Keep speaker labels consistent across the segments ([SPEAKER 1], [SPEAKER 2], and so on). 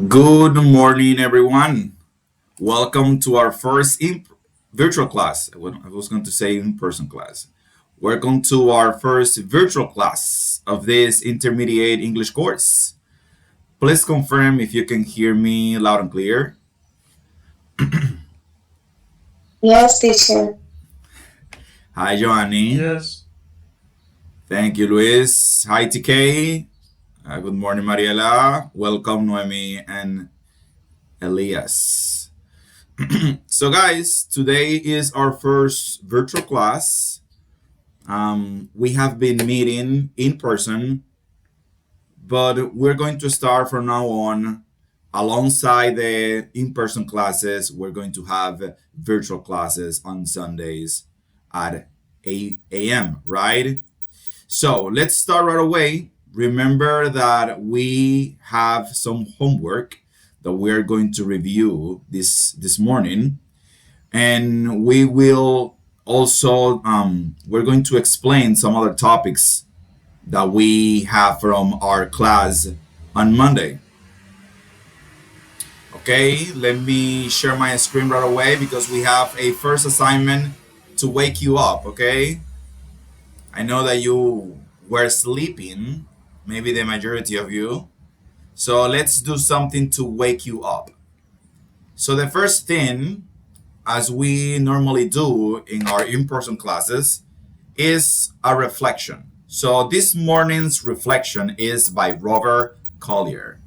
[SPEAKER 1] Good morning, everyone. Welcome to our first virtual class. I was going to say in-person class. Welcome to our first virtual class of this intermediate English course. Please confirm if you can hear me loud and clear.
[SPEAKER 2] Yes, teacher.
[SPEAKER 1] Hi, Giovanni.
[SPEAKER 3] Yes.
[SPEAKER 1] Thank you, Luis. Hi, TK. Good morning, Mariela. Welcome, Noemi and Elias. So, guys, today is our first virtual class. We have been meeting in person, but we're going to start from now on. Alongside the in person classes, we're going to have virtual classes on Sundays at 8 a.m., right? So let's start right away. Remember that we have some homework that we're going to review this morning, and we will also we're going to explain some other topics that we have from our class on Monday. Okay, let me share my screen right away because we have a first assignment to wake you up. Okay, I know that you were sleeping, maybe the majority of you, so let's do something to wake you up. So the first thing, as we normally do in our in-person classes, is a reflection. So this morning's reflection is by Robert Collier.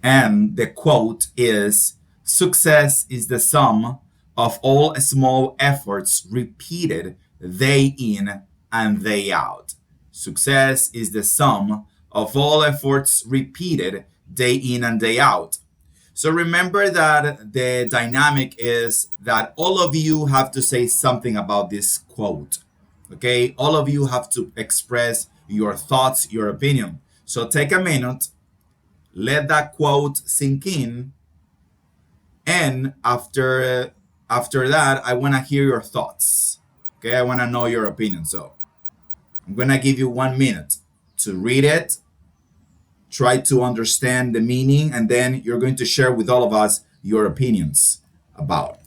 [SPEAKER 1] And the quote is: "Success is the sum of all small efforts repeated day in and day out." Success is the sum of all efforts repeated day in and day out. So remember that the dynamic is that all of you have to say something about this quote. Okay, all of you have to express your thoughts, your opinion. So take a minute, let that quote sink in, and after that, I want to hear your thoughts. Okay, I want to know your opinion. So I'm gonna give you 1 minute to read it, try to understand the meaning, and then you're going to share with all of us your opinions about.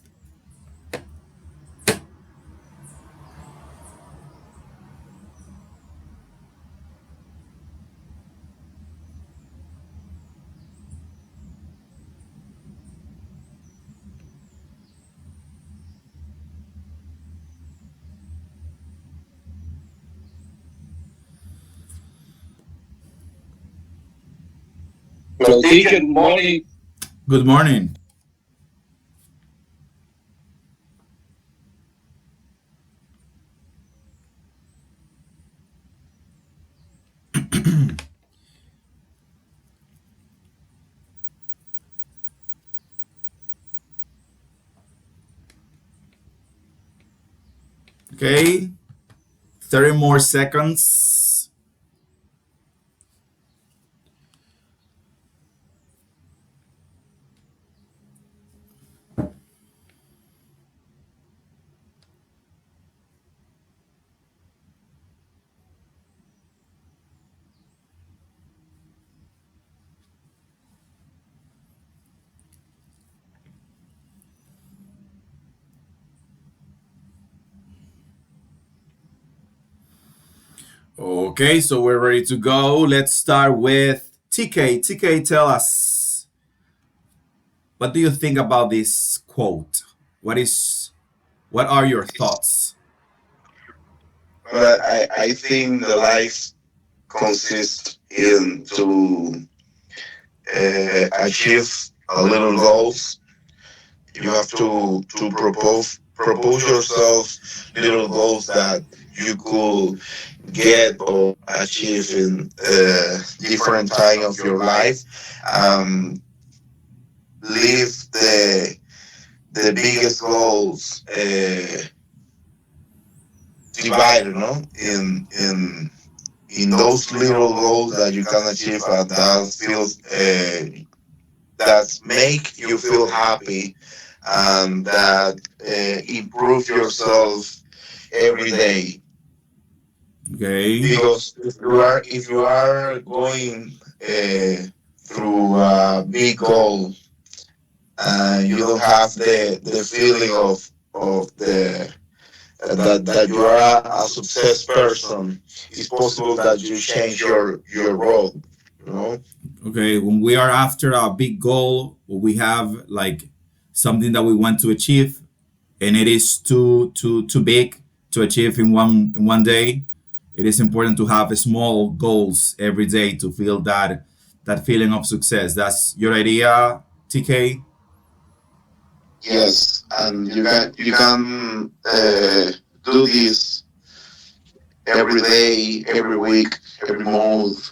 [SPEAKER 4] Hello, teacher. Good morning.
[SPEAKER 1] Good morning. Okay, 30 more seconds. Okay, so we're ready to go. Let's start with TK. TK, tell us, what do you think about this quote? What are your thoughts?
[SPEAKER 4] Well, I think the life consists in to achieve a little goals. You have to propose yourself little goals that you could get or achieve in different time of your life. Um, Live the biggest goals divided, no, in those little goals that you can achieve and that feels that make you feel happy and that improve yourself every day.
[SPEAKER 1] Okay.
[SPEAKER 4] because if you are going through a big goal and you don't have the feeling of the that you are a success person, it's possible that you change your role. You know.
[SPEAKER 1] Okay. When we are after a big goal, we have like something that we want to achieve, and it is too big to achieve in one day. It is important to have small goals every day to feel that feeling of success. That's your idea, TK.
[SPEAKER 4] Yes, and you can do this every day, every week, every month,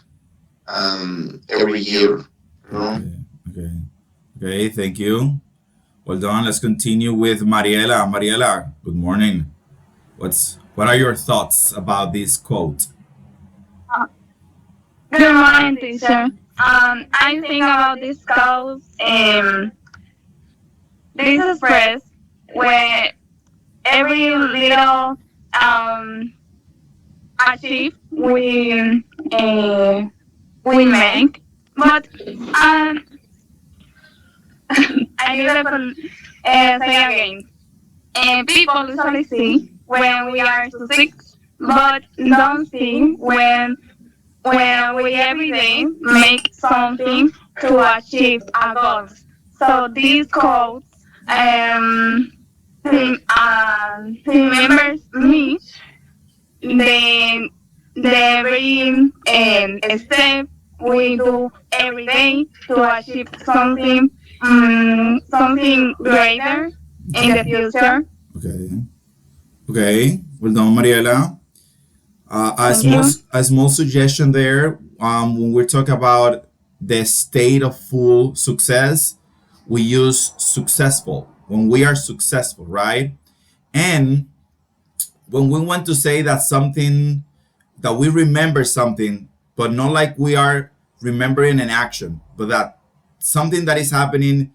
[SPEAKER 4] and every year. You know.
[SPEAKER 1] Okay. Okay. Okay. Thank you. Well done. Let's continue with Mariela. Mariela, good morning. What are your thoughts about this quote?
[SPEAKER 3] Good morning, teacher. I think about this cause, this express where every little um achieve uh, we make, but I need to say again. People usually see when we are succeed, but don't see when we every day make something to achieve our goals. So these quotes remembers me the every step we do every day to achieve something greater in the future.
[SPEAKER 1] Okay. Okay. Well done, Mariela.
[SPEAKER 3] Thank you.
[SPEAKER 1] A small suggestion there. When we talk about the state of full success, we use successful when we are successful, right? And when we want to say that something that we remember something, but not like we are remembering an action, but that something that is happening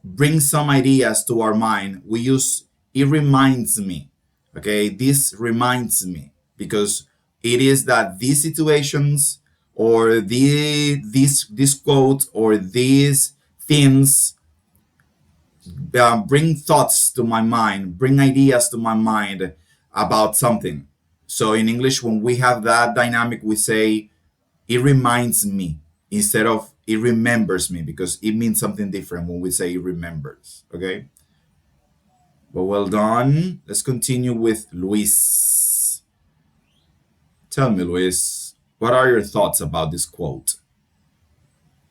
[SPEAKER 1] brings some ideas to our mind. We use it reminds me. Okay, this reminds me because it is that these situations or this quote or these things bring thoughts to my mind, bring ideas to my mind about something. So in English, when we have that dynamic, we say it reminds me instead of it remembers me because it means something different when we say it remembers. Okay. But well done. Let's continue with Luis. Tell me, Luis, what are your thoughts about this quote?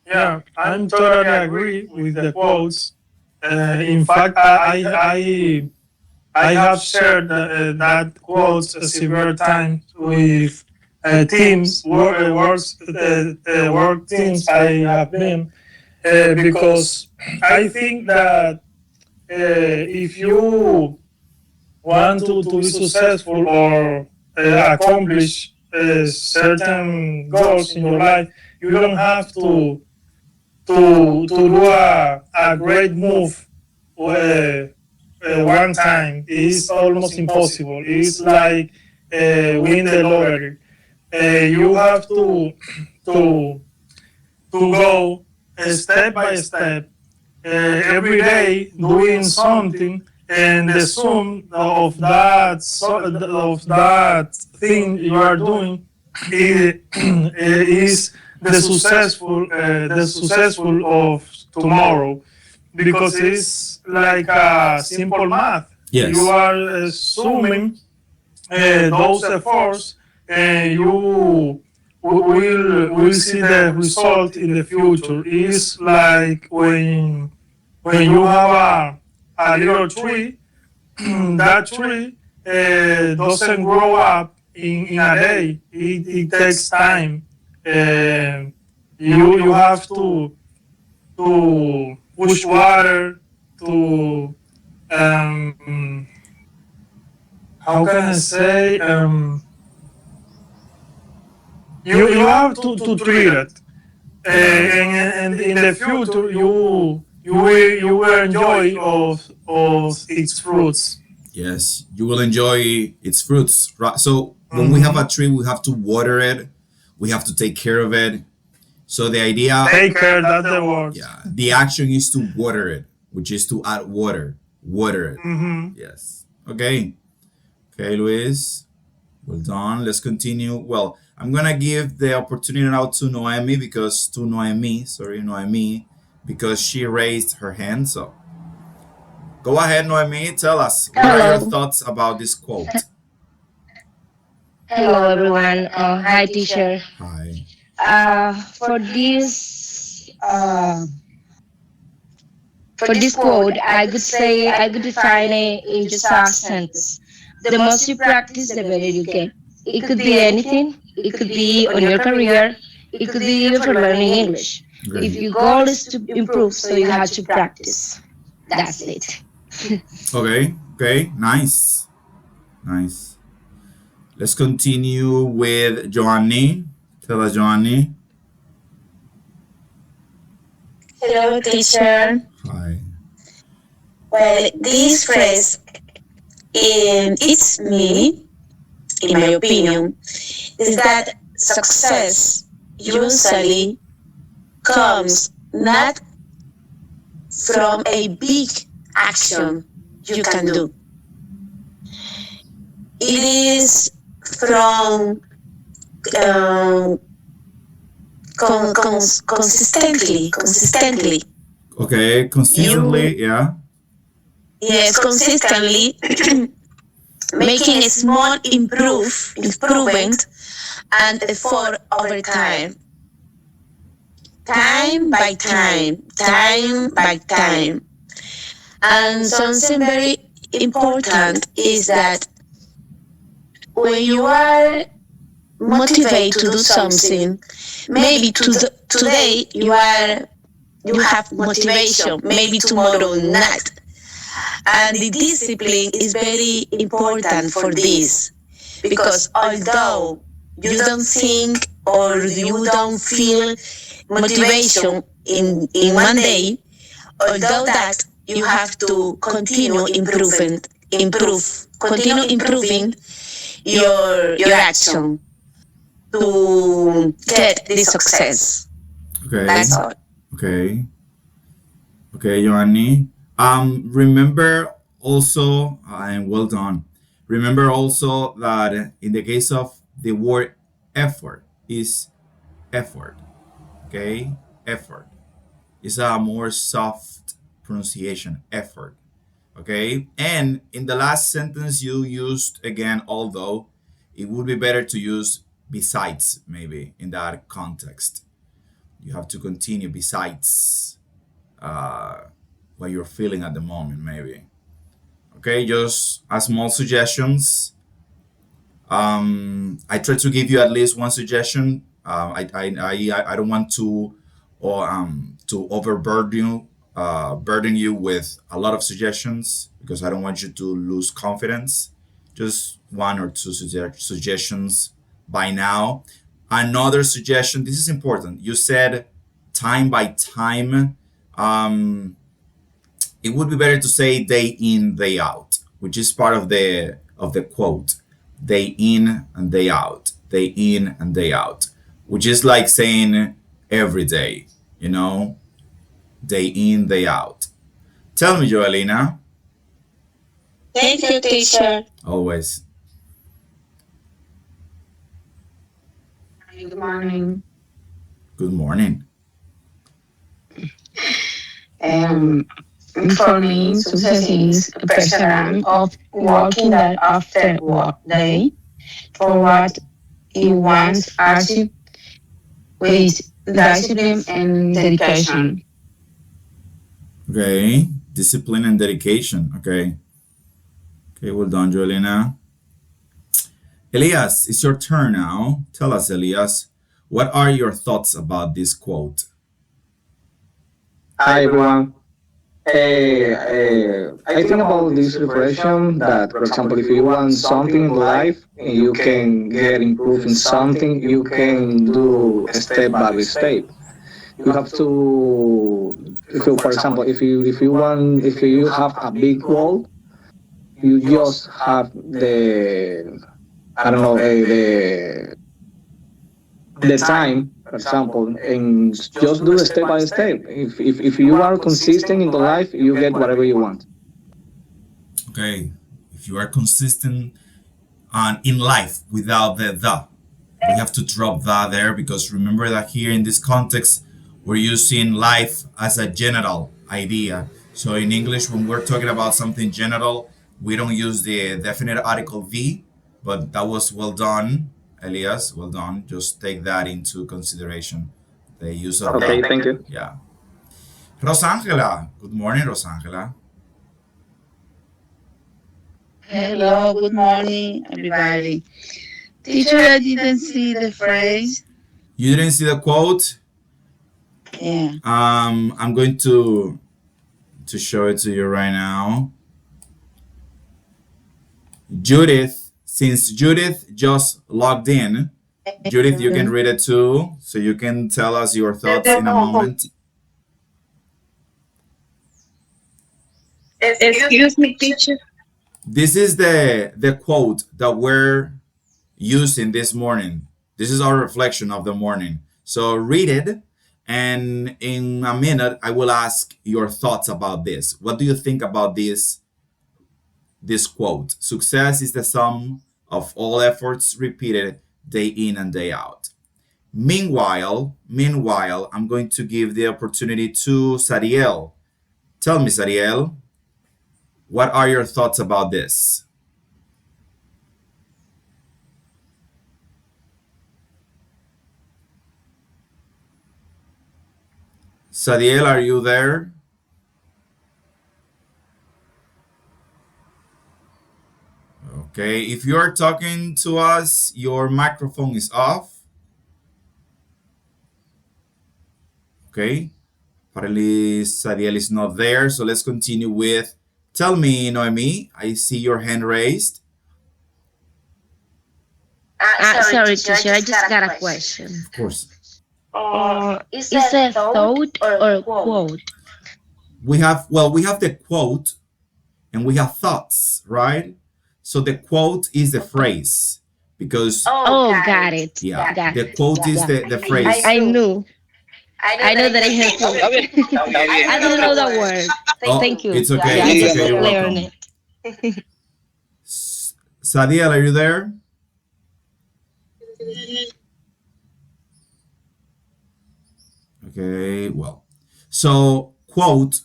[SPEAKER 5] Yeah, I'm totally agree with the quotes. In fact, I have shared that quotes several times with teams, work teams I have been, because I think that if you want to be successful or accomplish certain goals in your life, you don't have to do a great move uh, one time. It's almost impossible. It's like win the lottery. You have to go step by step, every day doing something, and the sum of of that thing you are doing is the successful of tomorrow, because it's like a simple math. You
[SPEAKER 1] Yes.
[SPEAKER 5] are assuming those efforts, and you will see the result in the future. It's like when you have a little tree, that tree doesn't grow up in a day. It takes time. Uh, you have to push water to um, how can I say, you have to treat it, and in the future you will enjoy of its fruits.
[SPEAKER 1] Yes, you will enjoy its fruits. Right. So when we have a tree, we have to water it. We have to take care of it. So the idea,
[SPEAKER 5] Take care, that's the word.
[SPEAKER 1] yeah, the action is to water it, which is to add water. Water it.
[SPEAKER 5] Mm-hmm.
[SPEAKER 1] Yes. Okay. Okay, Luis. Well done. Let's continue. Well, I'm gonna give the opportunity now to Noemi because she raised her hand. So go ahead, Noemi. Tell us what are your
[SPEAKER 6] Hello.
[SPEAKER 1] thoughts about this quote.
[SPEAKER 6] Hello, everyone. Hi, teacher.
[SPEAKER 1] Hi.
[SPEAKER 6] For this quote, I could define it in just a sentence. The most you practice, the better you get. It could be anything. It could be on your career. It could be even for learning English.
[SPEAKER 1] Great.
[SPEAKER 6] If your goal is to improve, so you have to practice. That's it.
[SPEAKER 1] Okay. Okay. Nice. Nice. Let's continue with Joanny. Tell us, Joanny.
[SPEAKER 2] Hello, teacher.
[SPEAKER 1] Hi.
[SPEAKER 2] Well, this phrase, in its meaning, in my opinion, is that success usually comes not from a big action you can do. It is from consistently.
[SPEAKER 1] Okay. Consistently. Yeah.
[SPEAKER 2] Yes, consistently making a small improvement and effort over time. Time by time. And something very important is that when you are motivated to do something, maybe today you have motivation, maybe tomorrow not. And the discipline is very important for this, because although you don't think or you don't feel motivation in one day, although that you have to continue continue improving your action to get the success.
[SPEAKER 1] Okay.
[SPEAKER 2] That's all.
[SPEAKER 1] Okay. Okay, Joanny. Remember also, and well done. Remember also that in the case of the word effort is effort. Okay, effort. It's a more soft pronunciation. Effort. Okay, and in the last sentence you used again, although it would be better to use besides, maybe in that context. You have to continue besides what you're feeling at the moment, maybe. Okay, just a small suggestions. I try to give you at least one suggestion. I don't want to burden you with a lot of suggestions because I don't want you to lose confidence. Just one or two suggestions by now. Another suggestion. This is important. You said time by time. It would be better to say day in, day out, which is part of the quote. Day in and day out. Day in and day out. Which is like saying every day, day in, day out. Tell me, Joelina.
[SPEAKER 2] Thank you, teacher.
[SPEAKER 1] Always.
[SPEAKER 3] Good morning.
[SPEAKER 1] Good morning.
[SPEAKER 3] For me, success is a perseverance of working that after work day for what he wants, achieve with discipline and dedication.
[SPEAKER 1] Okay. Discipline and dedication. Okay. Okay, well done, Joelina. Elias, it's your turn now. Tell us, Elias, what are your thoughts about this quote?
[SPEAKER 7] Hi everyone. I think about this reflection that, for example, if you want something in life and you can get improved in something, you can do step by step. You have to, if you, for example, if you have a big goal, you just have I don't know, the time, for example, and just do it step by step. If you are consistent in the life, you get whatever you want.
[SPEAKER 1] Okay, if you are consistent on in life without the, we have to drop that there because remember that here in this context we're using life as a general idea. So in English, when we're talking about something general, we don't use the definite article the, but that was well done, Elias. Well done. Just take that into consideration. The use of
[SPEAKER 7] Okay,
[SPEAKER 1] the.
[SPEAKER 7] thank you.
[SPEAKER 1] Yeah. Rosangela. Good morning, Rosangela.
[SPEAKER 2] Hello, good morning, everybody. Teacher, I didn't see the phrase.
[SPEAKER 1] You didn't see the quote?
[SPEAKER 2] Yeah.
[SPEAKER 1] I'm going to show it to you right now. Judith, since Judith just logged in, Judith, you can read it too, so you can tell us your thoughts in a moment.
[SPEAKER 3] Excuse me, teacher.
[SPEAKER 1] This is the quote that we're using this morning. This is our reflection of the morning. So read it, and in a minute, I will ask your thoughts about this. What do you think about this quote? Success is the sum of all efforts repeated day in and day out. Meanwhile, I'm going to give the opportunity to Sariel. Tell me, Sariel, what are your thoughts about this? Sariel, are you there? Okay, if you are talking to us, your microphone is off. Okay, apparently Sariel is not there, so let's continue with, tell me, Noemi, I see your hand raised.
[SPEAKER 6] Sorry, teacher, I just got a question.
[SPEAKER 1] Of course.
[SPEAKER 6] Is it a thought or a quote?
[SPEAKER 1] We have the quote and we have thoughts, right? So the quote is the phrase because
[SPEAKER 6] Oh, got it.
[SPEAKER 1] yeah,
[SPEAKER 6] Got
[SPEAKER 1] the
[SPEAKER 6] it.
[SPEAKER 1] quote is the phrase.
[SPEAKER 6] I knew. I know that I have to. I didn't know that word.
[SPEAKER 1] Oh,
[SPEAKER 6] Thank you.
[SPEAKER 1] it's okay.
[SPEAKER 6] Yeah, I
[SPEAKER 1] It's
[SPEAKER 6] just
[SPEAKER 1] okay. You're
[SPEAKER 6] learned
[SPEAKER 1] welcome.
[SPEAKER 6] it.
[SPEAKER 1] Sadiel, are you there? Okay, well. So quote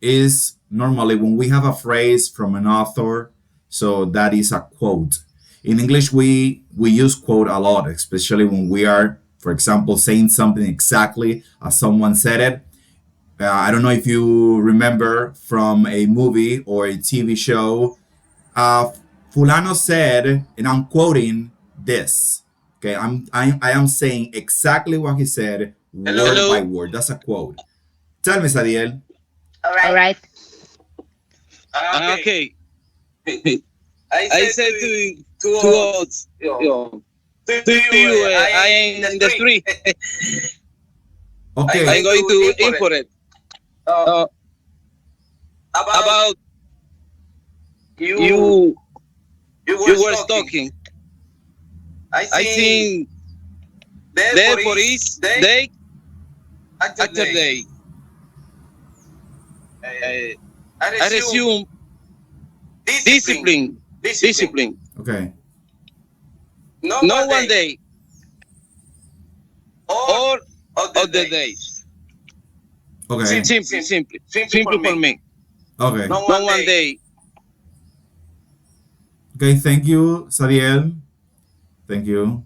[SPEAKER 1] is normally when we have a phrase from an author, so that is a quote. In English, we use quote a lot, especially when we are, for example, saying something exactly as someone said it. I don't know if you remember from a movie or a TV show. Fulano said, and I'm quoting this. Okay, I am saying exactly what he said, word by word. That's a quote. Tell me, Sadiel.
[SPEAKER 6] All right.
[SPEAKER 8] Okay. I said two odds to you. I am in the street.
[SPEAKER 1] Okay.
[SPEAKER 8] I'm going to import it. About you were talking. I think therefore is day after day. I resume discipline.
[SPEAKER 1] Okay.
[SPEAKER 8] No one day or of the days.
[SPEAKER 1] Okay.
[SPEAKER 8] Simply for me.
[SPEAKER 1] Okay.
[SPEAKER 8] No one day.
[SPEAKER 1] Okay. Thank you, Sadiel. Thank you.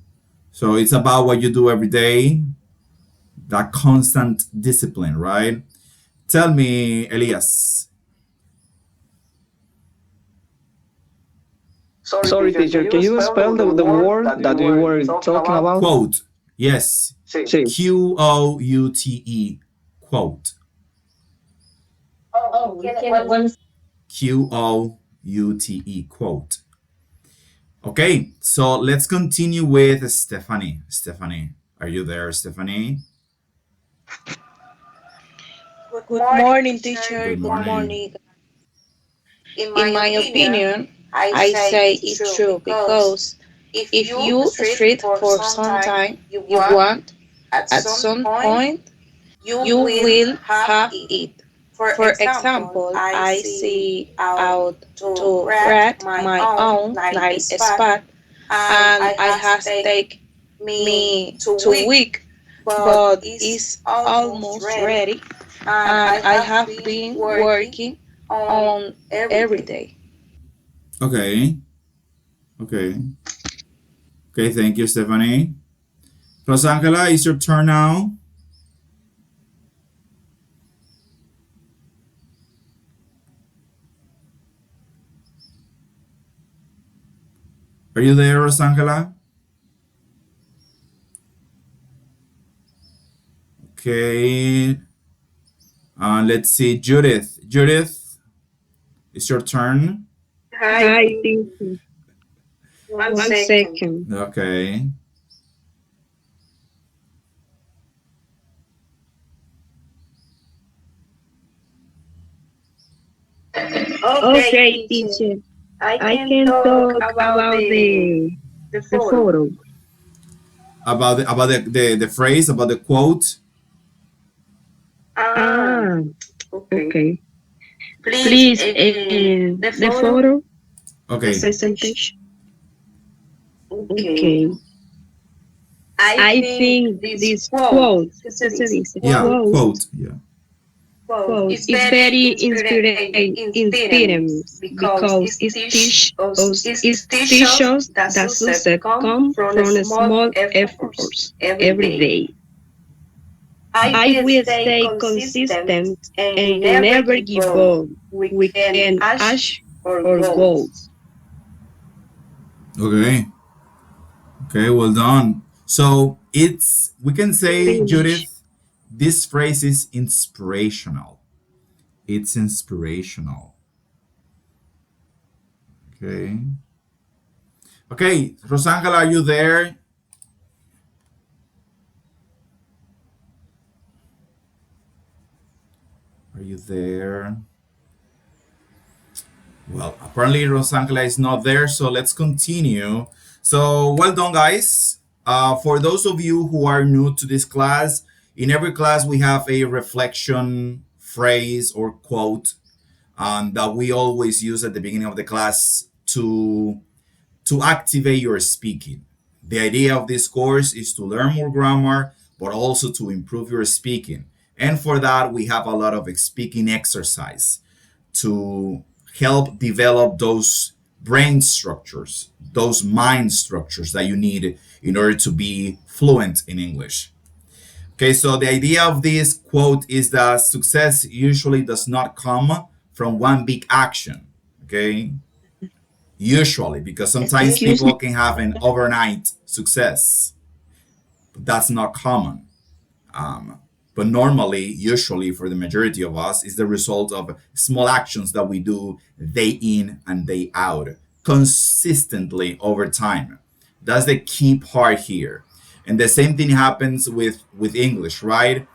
[SPEAKER 1] So it's about what you do every day, that constant discipline, right? Tell me, Elias.
[SPEAKER 7] Sorry, teacher, can you spell the word that you were talking about?
[SPEAKER 1] Quote. Yes.
[SPEAKER 7] Sí.
[SPEAKER 1] Quoute. Quote. Quoute. Quote. Okay, so let's continue with Stephanie. Stephanie, are you there, Stephanie?
[SPEAKER 9] Good morning, teacher.
[SPEAKER 1] Good morning.
[SPEAKER 9] In my opinion, I say it's true because If you street for some time, you want, at some point, you will have it. For example, I see out to rent my own night spot, and I have take me 2 weeks, but it's almost ready, and I have been working on every day.
[SPEAKER 1] Okay. Okay. Okay. Thank you, Stephanie. Rosangela, it's your turn now. Are you there, Rosangela? Okay. Let's see, Judith. Judith, it's your turn.
[SPEAKER 10] Hi, thank you. One second.
[SPEAKER 1] Okay.
[SPEAKER 10] Okay, teacher. I can talk about the photo.
[SPEAKER 1] About the phrase, about the quote.
[SPEAKER 10] Ah, okay. Please, the photo
[SPEAKER 1] Okay.
[SPEAKER 10] presentation. Okay. I think this quote, ¿qué se dice?
[SPEAKER 1] Yeah,
[SPEAKER 10] Quote,
[SPEAKER 1] quote. Yeah.
[SPEAKER 10] quote is very inspiring because it teaches that success comes from small efforts every day. I will stay consistent and never give up. We can achieve our goals.
[SPEAKER 1] Okay. Okay, well done. So we can say, Judith,
[SPEAKER 10] Finish.
[SPEAKER 1] this phrase is inspirational. It's inspirational. Okay. Okay, Rosangela, are you there? Are you there? Well, apparently Rosangela is not there, so let's continue. So, well done, guys. For those of you who are new to this class, in every class we have a reflection phrase or quote that we always use at the beginning of the class to activate your speaking. The idea of this course is to learn more grammar, but also to improve your speaking. And for that, we have a lot of speaking exercise to help develop those brain structures, those mind structures that you need in order to be fluent in English. Okay, so the idea of this quote is that success usually does not come from one big action. Okay, usually, because sometimes
[SPEAKER 2] Excuse
[SPEAKER 1] people
[SPEAKER 2] me.
[SPEAKER 1] can have an overnight success, but that's not common. Um, but normally, usually, for the majority of us, is the result of small actions that we do day in and day out, consistently over time. That's the key part here. And the same thing happens with English, right?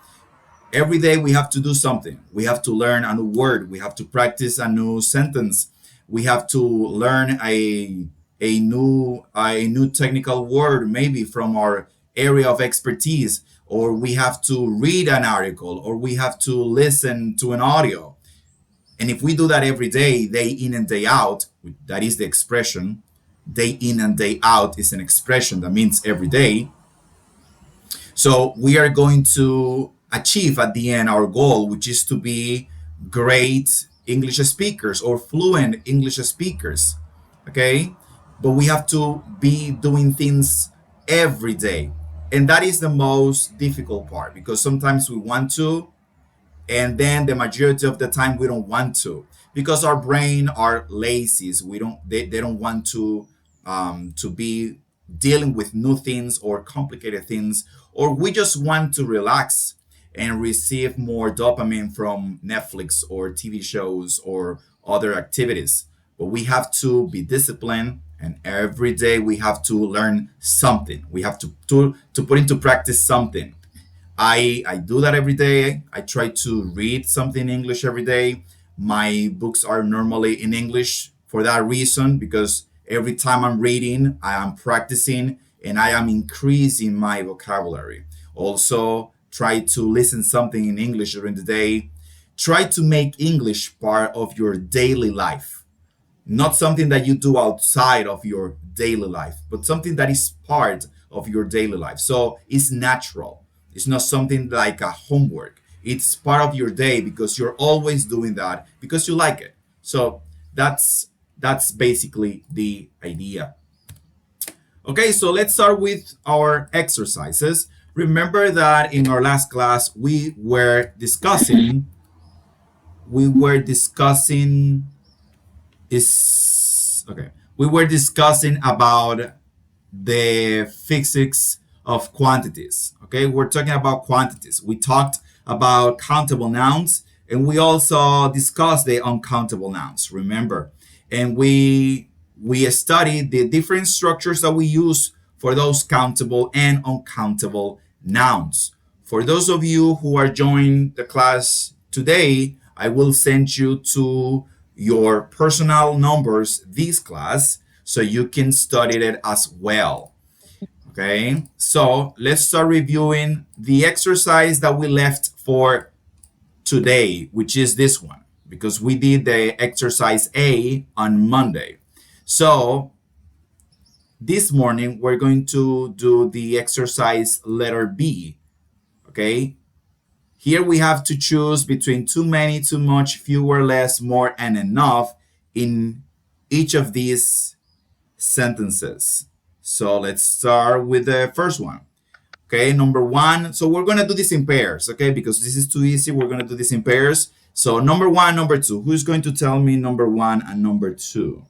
[SPEAKER 1] Every day we have to do something. We have to learn a new word. We have to practice a new sentence. We have to learn a new technical word, maybe from our area of expertise, or we have to read an article, or we have to listen to an audio. And if we do that every day in and day out, that is the expression. Day in and day out is an expression that means every day. So we are going to achieve at the end our goal, which is to be great English speakers or fluent English speakers. Okay? But we have to be doing things every day. And that is the most difficult part, because sometimes we want to, and then the majority of the time we don't want to, because our brain are lazy. They don't want to be dealing with new things or complicated things, or we just want to relax and receive more dopamine from Netflix or TV shows or other activities. But we have to be disciplined, and every day we have to learn something. We have to put into practice something. I do that every day. I try to read something in English every day. My books are normally in English for that reason, because Every time I'm reading, I am practicing and I am increasing my vocabulary. Also, try to listen something in English during the day. Try to make English part of your daily life, not something that you do outside of your daily life, but something that is part of your daily life. So it's natural. It's not something like a homework. It's part of your day because you're always doing that because you like it. So that's basically the idea. Okay, so let's start with our exercises. Remember that in our last class we were discussing about the physics of quantities. Okay, we're talking about quantities. We talked about countable nouns and we also discussed the uncountable nouns, remember? And we studied the different structures that we use for those countable and uncountable nouns. For those of you who are joining the class today, I will send you to your personal numbers this class so you can study it as well. Okay, so let's start reviewing the exercise that we left for today, which is this one, because we did the exercise A on Monday. So this morning we're going to do the exercise letter B. Okay, here we have to choose between too many, too much, fewer, less, more, and enough in each of these sentences. So let's start with the first one. Okay, number one. So we're going to do this in pairs, okay, because this is too easy. We're going to do this in pairs. So number one, number two. Who's going to tell me number one and number two?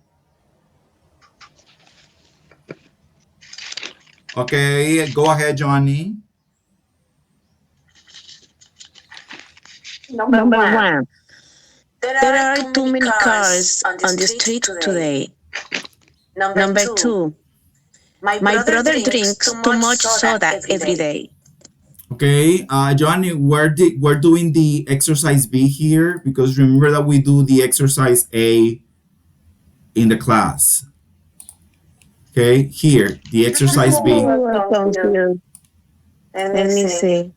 [SPEAKER 1] Okay, go ahead, Johnny.
[SPEAKER 2] Number one. There are too many cars on the street today. Number two. My brother drinks too much soda every day.
[SPEAKER 1] Okay, Johnny, we're doing the exercise B here because remember that we do the exercise A in the class. Okay, here, the exercise B.
[SPEAKER 2] Let me see.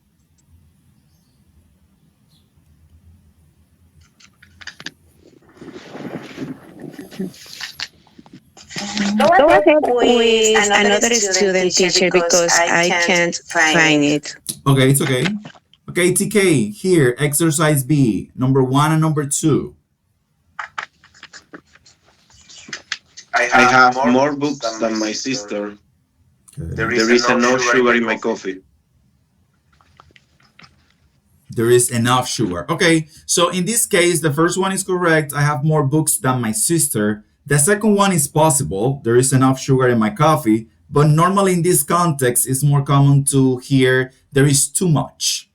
[SPEAKER 2] Go ahead with another student teacher because I can't find it.
[SPEAKER 1] Okay, it's okay. Okay, TK, here, exercise B, number one and number two.
[SPEAKER 4] I have more books than my sister.
[SPEAKER 1] Okay.
[SPEAKER 4] There is enough sugar in my coffee.
[SPEAKER 1] There is enough sugar. Okay, so in this case, the first one is correct. I have more books than my sister. The second one is possible. There is enough sugar in my coffee. But normally in this context, it's more common to hear there is too much,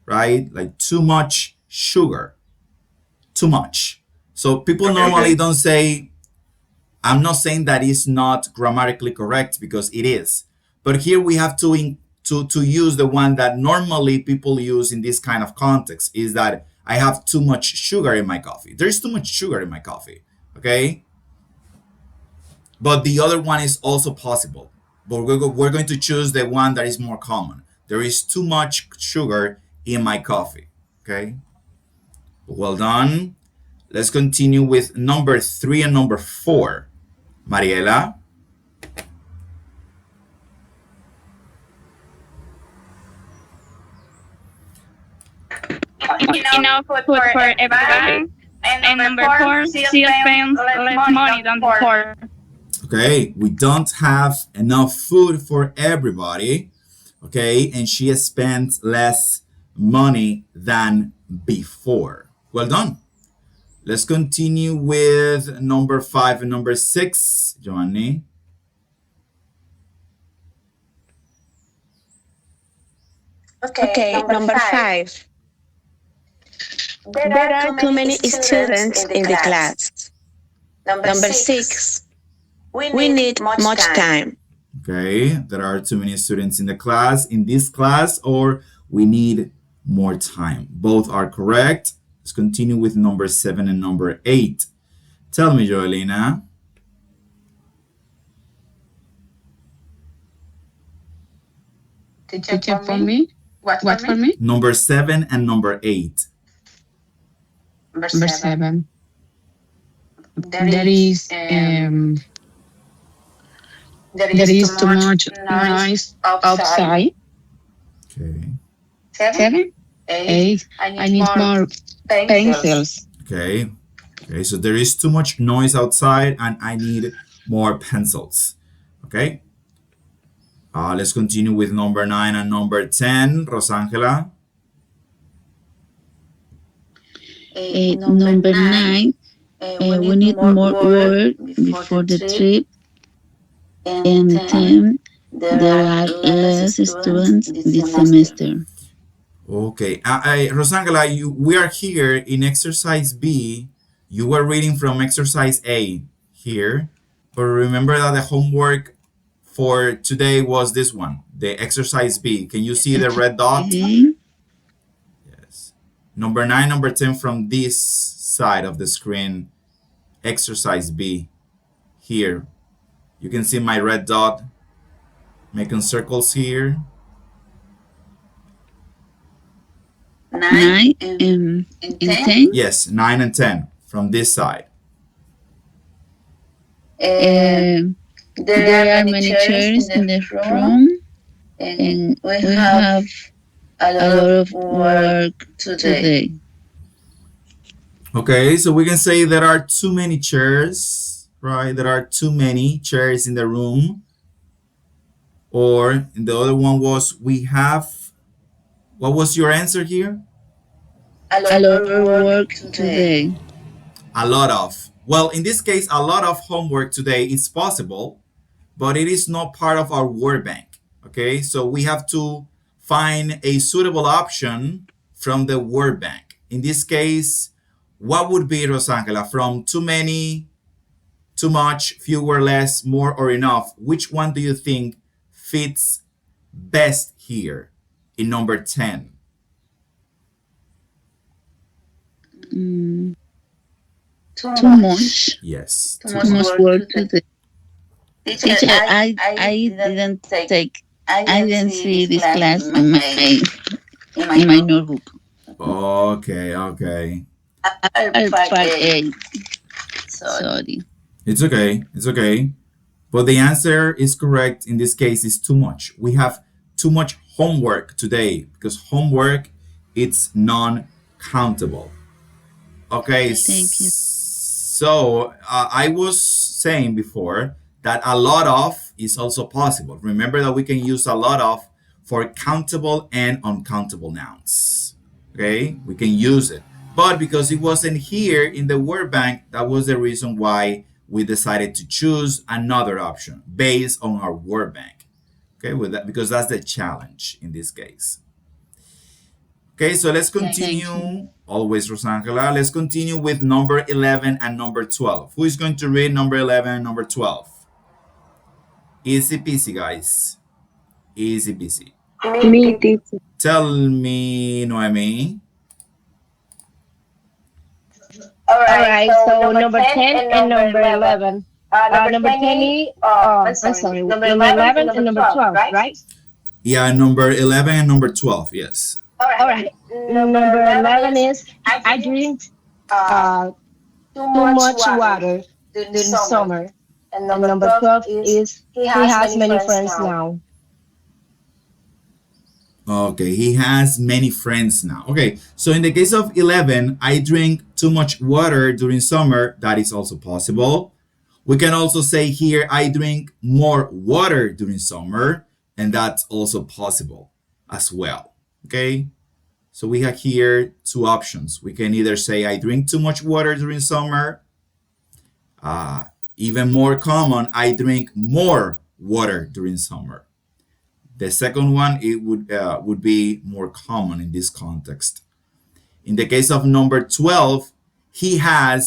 [SPEAKER 1] right? Like too much sugar. Too much. So people normally don't say, I'm not saying that is not grammatically correct because it is. But here we have to use the one that normally people use in this kind of context is that I have too much sugar in my coffee. There is too much sugar in my coffee, okay? But the other one is also possible. But we're going to choose the one that is more common. There is too much sugar in my coffee, okay? Well done. Let's continue with number 3 and number 4. Mariela?
[SPEAKER 3] Enough food for everyone. And number 4, she spends less money than before.
[SPEAKER 1] Okay, we don't have enough food for everybody. Okay, and she has spent less money than before. Well done. Let's continue with number 5 and number 6, Joanny.
[SPEAKER 2] Okay, number 5. There are too many students in the class. Number 6. We need much time.
[SPEAKER 1] Okay, there are too many students in the class, in this class, or we need more time. Both are correct. Let's continue with number 7 and number 8. Tell me, Joelina.
[SPEAKER 6] Teacher, for me? What for me?
[SPEAKER 1] Number 7 and number 8.
[SPEAKER 6] Number 7. There is too much noise outside.
[SPEAKER 1] Okay.
[SPEAKER 6] 7. 8. I need more pencils.
[SPEAKER 1] Okay. Okay, so there is too much noise outside and I need more pencils. Okay. Let's continue with number 9 and number 10. Rosangela.
[SPEAKER 2] Number 9, we need more work before the trip. And 10, there are less students this semester.
[SPEAKER 1] Okay. Rosangela, we are here in exercise B. You were reading from exercise A here. But remember that the homework for today was this one, the exercise B. Can you see the red dot?
[SPEAKER 2] Okay.
[SPEAKER 1] Yes. Number 9, number 10 from this side of the screen, exercise B. Here, you can see my red dot making circles here.
[SPEAKER 2] 9 and 10.
[SPEAKER 1] Yes, 9 and 10 from this side.
[SPEAKER 2] There are many chairs in the room, and we have a lot of work today.
[SPEAKER 1] Okay, so we can say there are too many chairs, right? There are too many chairs in the room. Or the other one was we have, what was your answer here?
[SPEAKER 2] A lot of work today.
[SPEAKER 1] A lot of. Well, in this case, a lot of homework today is possible, but it is not part of our word bank. Okay, so we have to find a suitable option from the word bank. In this case, what would be, Rosangela, from too many, too much, fewer, less, more, or enough? Which one do you think fits best here in number 10?
[SPEAKER 2] Too much.
[SPEAKER 1] Yes.
[SPEAKER 2] Too much work today. Teacher, I didn't see this class in my notebook.
[SPEAKER 1] Okay.
[SPEAKER 2] Part 8. Sorry.
[SPEAKER 1] It's okay. But the answer is correct. In this case, is too much. We have too much homework today because homework, it's non-countable. Okay.
[SPEAKER 2] Thank you.
[SPEAKER 1] So I was saying before that a lot of is also possible. Remember that we can use a lot of for countable and uncountable nouns. Okay, we can use it. But because it wasn't here in the word bank, that was the reason why we decided to choose another option based on our word bank. Okay, with that, because that's the challenge in this case. Okay, so let's continue. Always, Rosangela. Let's continue with number 11 and number 12. Who is going to read number 11 and number 12? Easy peasy, guys. Easy peasy.
[SPEAKER 10] Me, teacher.
[SPEAKER 1] Tell me, Noemi.
[SPEAKER 6] All right, so number 10 and number 11. Number 10, I'm sorry, number 11 and number 12, right?
[SPEAKER 1] Yeah, number 11 and number 12, yes.
[SPEAKER 6] All right. Number 11 is I drink too much water during summer. And number 12 is he has many friends now.
[SPEAKER 1] Okay, he has many friends now. Okay, so in the case of 11, I drink too much water during summer. That is also possible. We can also say here, I drink more water during summer. And that's also possible as well. Okay, so we have here two options. We can either say I drink too much water during summer. Even more common, I drink more water during summer. The second one, it would be more common in this context. In the case of number 12, we have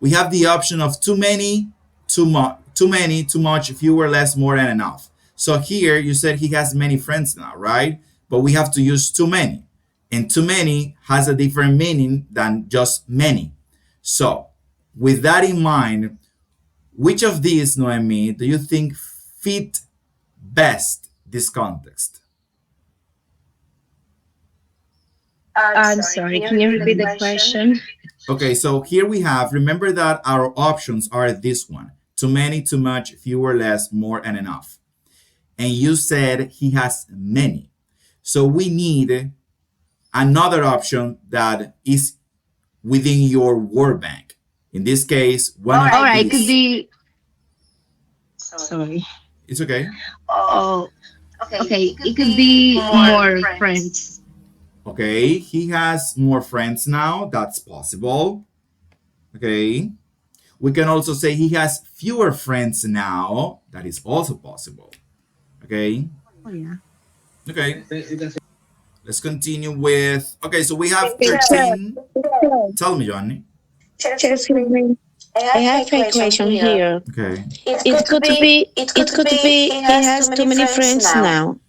[SPEAKER 1] the option of too many, too much, fewer, less, more, and enough. So here you said he has many friends now, right? But we have to use too many. And too many has a different meaning than just many. So with that in mind, which of these, Noemi, do you think fit best this context?
[SPEAKER 6] I'm sorry, can you repeat the question?
[SPEAKER 1] Okay, so here we have, remember that our options are this one. Too many, too much, fewer, less, more, and enough. And you said he has many. So we need another option that is within your word bank. In this case, one of
[SPEAKER 6] All right,
[SPEAKER 1] these.
[SPEAKER 6] could be. Sorry.
[SPEAKER 1] It's okay.
[SPEAKER 6] Oh, okay. It could be more friends.
[SPEAKER 1] Okay, he has more friends now. That's possible. Okay. We can also say he has fewer friends now. That is also possible. Okay.
[SPEAKER 6] Oh, yeah.
[SPEAKER 1] Okay. Let's continue with. Okay, so we have
[SPEAKER 2] Teacher,
[SPEAKER 1] 13. Tell me, Johnny.
[SPEAKER 2] I have a question here.
[SPEAKER 1] Okay.
[SPEAKER 2] It could be he has too many friends now.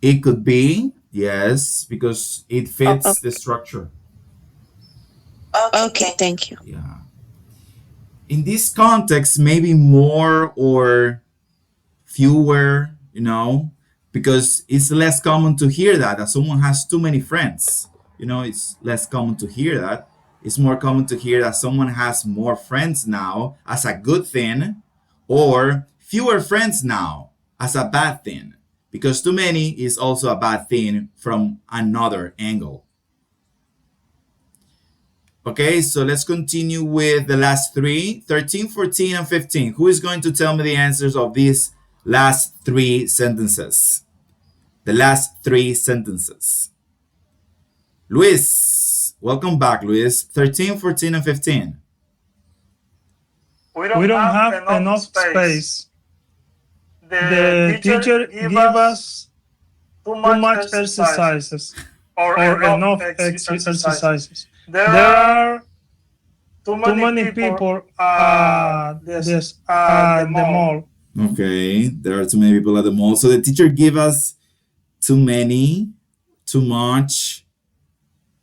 [SPEAKER 1] It could be, yes, because it fits the structure.
[SPEAKER 2] Okay, thank you.
[SPEAKER 1] Yeah. In this context, maybe more or fewer, because it's less common to hear that someone has too many friends. It's less common to hear that. It's more common to hear that someone has more friends now as a good thing, or fewer friends now as a bad thing, because too many is also a bad thing from another angle. Okay, so let's continue with the last three, 13, 14, and 15. Who is going to tell me the answers of these last three sentences? The last three sentences. Luis, welcome back, Luis. 13, 14, and 15.
[SPEAKER 5] We don't have enough space. The teacher give us too much exercises or enough exercises. There are too many people at the mall.
[SPEAKER 1] Okay, there are too many people at the mall. So the teacher give us too many, too much.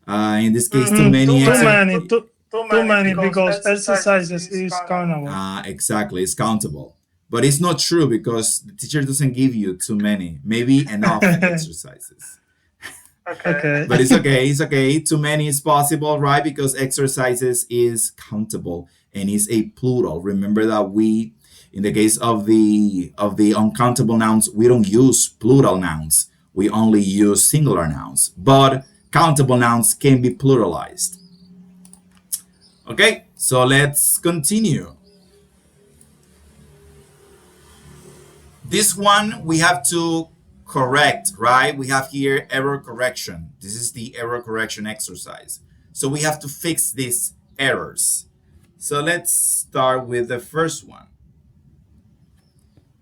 [SPEAKER 1] In this case, too many.
[SPEAKER 5] Too many because exercises is countable.
[SPEAKER 1] Exactly, it's countable. But it's not true because the teacher doesn't give you too many. Maybe enough exercises.
[SPEAKER 5] Okay.
[SPEAKER 1] But it's okay. Too many is possible, right? Because exercises is countable and is a plural. Remember that we, in the case of the uncountable nouns, we don't use plural nouns. We only use singular nouns. But countable nouns can be pluralized. Okay, so let's continue. This one we have to correct, right? We have here error correction. This is the error correction exercise. So we have to fix these errors. So let's start with the first one.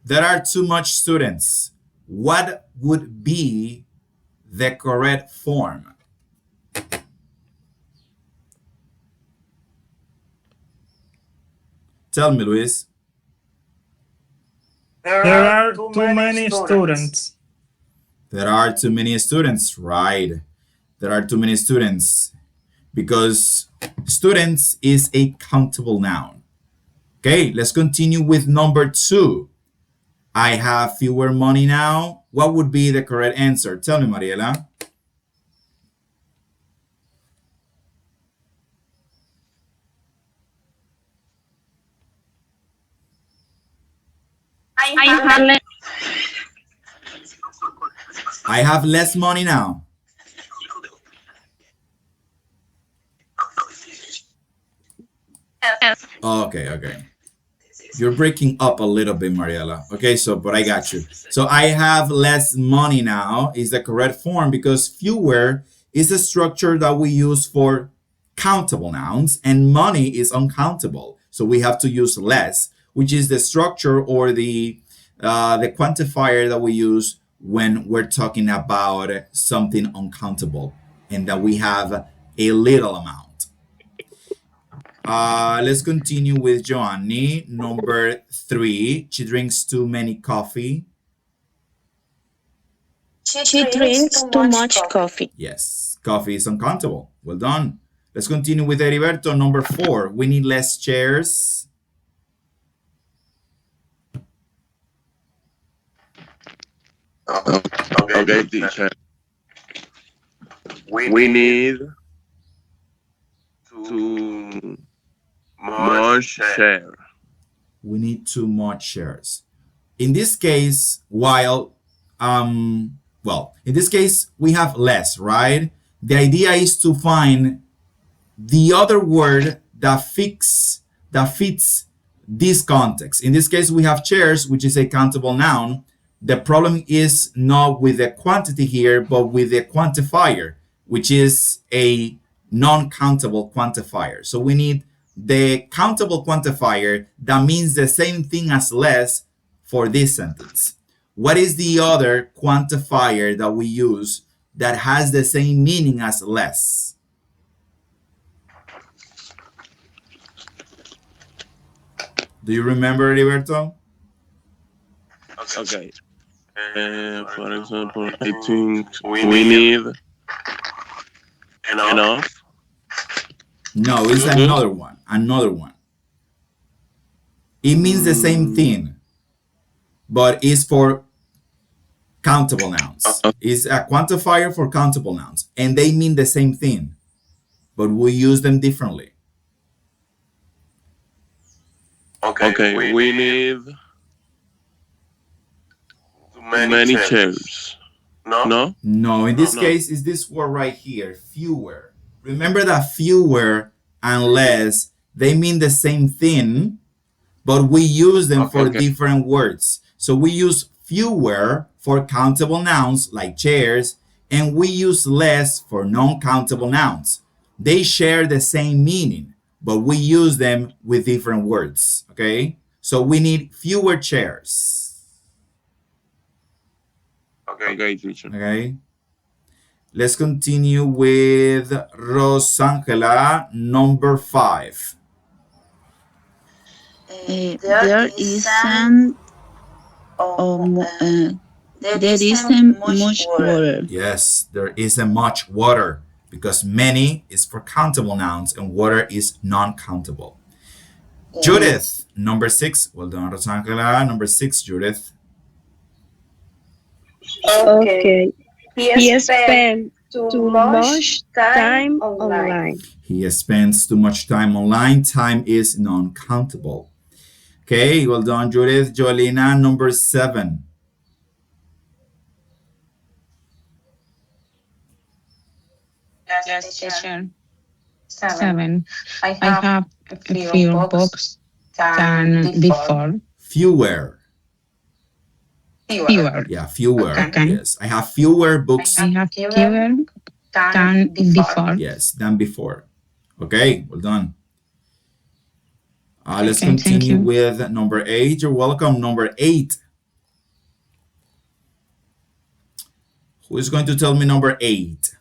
[SPEAKER 1] There are too much students. What would be the correct form? Tell me, Luis.
[SPEAKER 5] There are too many students.
[SPEAKER 1] There are too many students, right? There are too many students because students is a countable noun. Okay, let's continue with number 2. I have fewer money now. What would be the correct answer? Tell me, Mariela. I have less money now. Okay. You're breaking up a little bit, Mariela. Okay, but I got you. So I have less money now is the correct form because fewer is the structure that we use for countable nouns and money is uncountable. So we have to use less, which is the structure or the quantifier that we use when we're talking about something uncountable and that we have a little amount. Let's continue with Joanny. Number 3, she drinks too many coffee.
[SPEAKER 2] She drinks too much coffee.
[SPEAKER 1] Yes, coffee is uncountable. Well done. Let's continue with Heriberto. Number 4, we need less chairs.
[SPEAKER 4] Okay, teacher.
[SPEAKER 11] We need too much share.
[SPEAKER 1] We need too much shares. In this case, in this case, we have less, right? The idea is to find the other word that fits this context. In this case, we have chairs, which is a countable noun. The problem is not with the quantity here, but with the quantifier, which is a non-countable quantifier. So we need the countable quantifier that means the same thing as less for this sentence. What is the other quantifier that we use that has the same meaning as less? Do you remember, Heriberto?
[SPEAKER 11] Okay. For example, I think we need enough.
[SPEAKER 1] No, it's another one. It means the same thing, but it's for countable nouns. It's a quantifier for countable nouns, and they mean the same thing, but we use them differently.
[SPEAKER 11] Okay, we need too many chairs. No?
[SPEAKER 1] No, in this case, it's this word right here, fewer. Remember that fewer and less, they mean the same thing, but we use them for different words. So we use fewer for countable nouns like chairs, and we use less for non-countable nouns. They share the same meaning, but we use them with different words, okay? So we need fewer chairs.
[SPEAKER 11] Okay, teacher.
[SPEAKER 1] Okay. Let's continue with Rosangela, number 5.
[SPEAKER 2] There isn't much water.
[SPEAKER 1] Yes, there isn't much water because many is for countable nouns and water is non-countable. Yes. Judith, number 6. Well done, Rosangela. Number 6, Judith.
[SPEAKER 10] Okay. He spent too much time online.
[SPEAKER 1] He spends too much time online. Time is non-countable. Okay, well done, Judith. Jolina, number 7.
[SPEAKER 12] Yes, teacher. 7. I have a fewer books than before.
[SPEAKER 1] Fewer.
[SPEAKER 12] Fewer.
[SPEAKER 1] Yeah, fewer.
[SPEAKER 12] Okay.
[SPEAKER 1] Yes, I have fewer books.
[SPEAKER 12] I have fewer than before.
[SPEAKER 1] Yes, than before. Okay, well done. Let's
[SPEAKER 12] Okay,
[SPEAKER 1] continue with number 8. You're welcome. Number 8. Who is going to tell me number 8?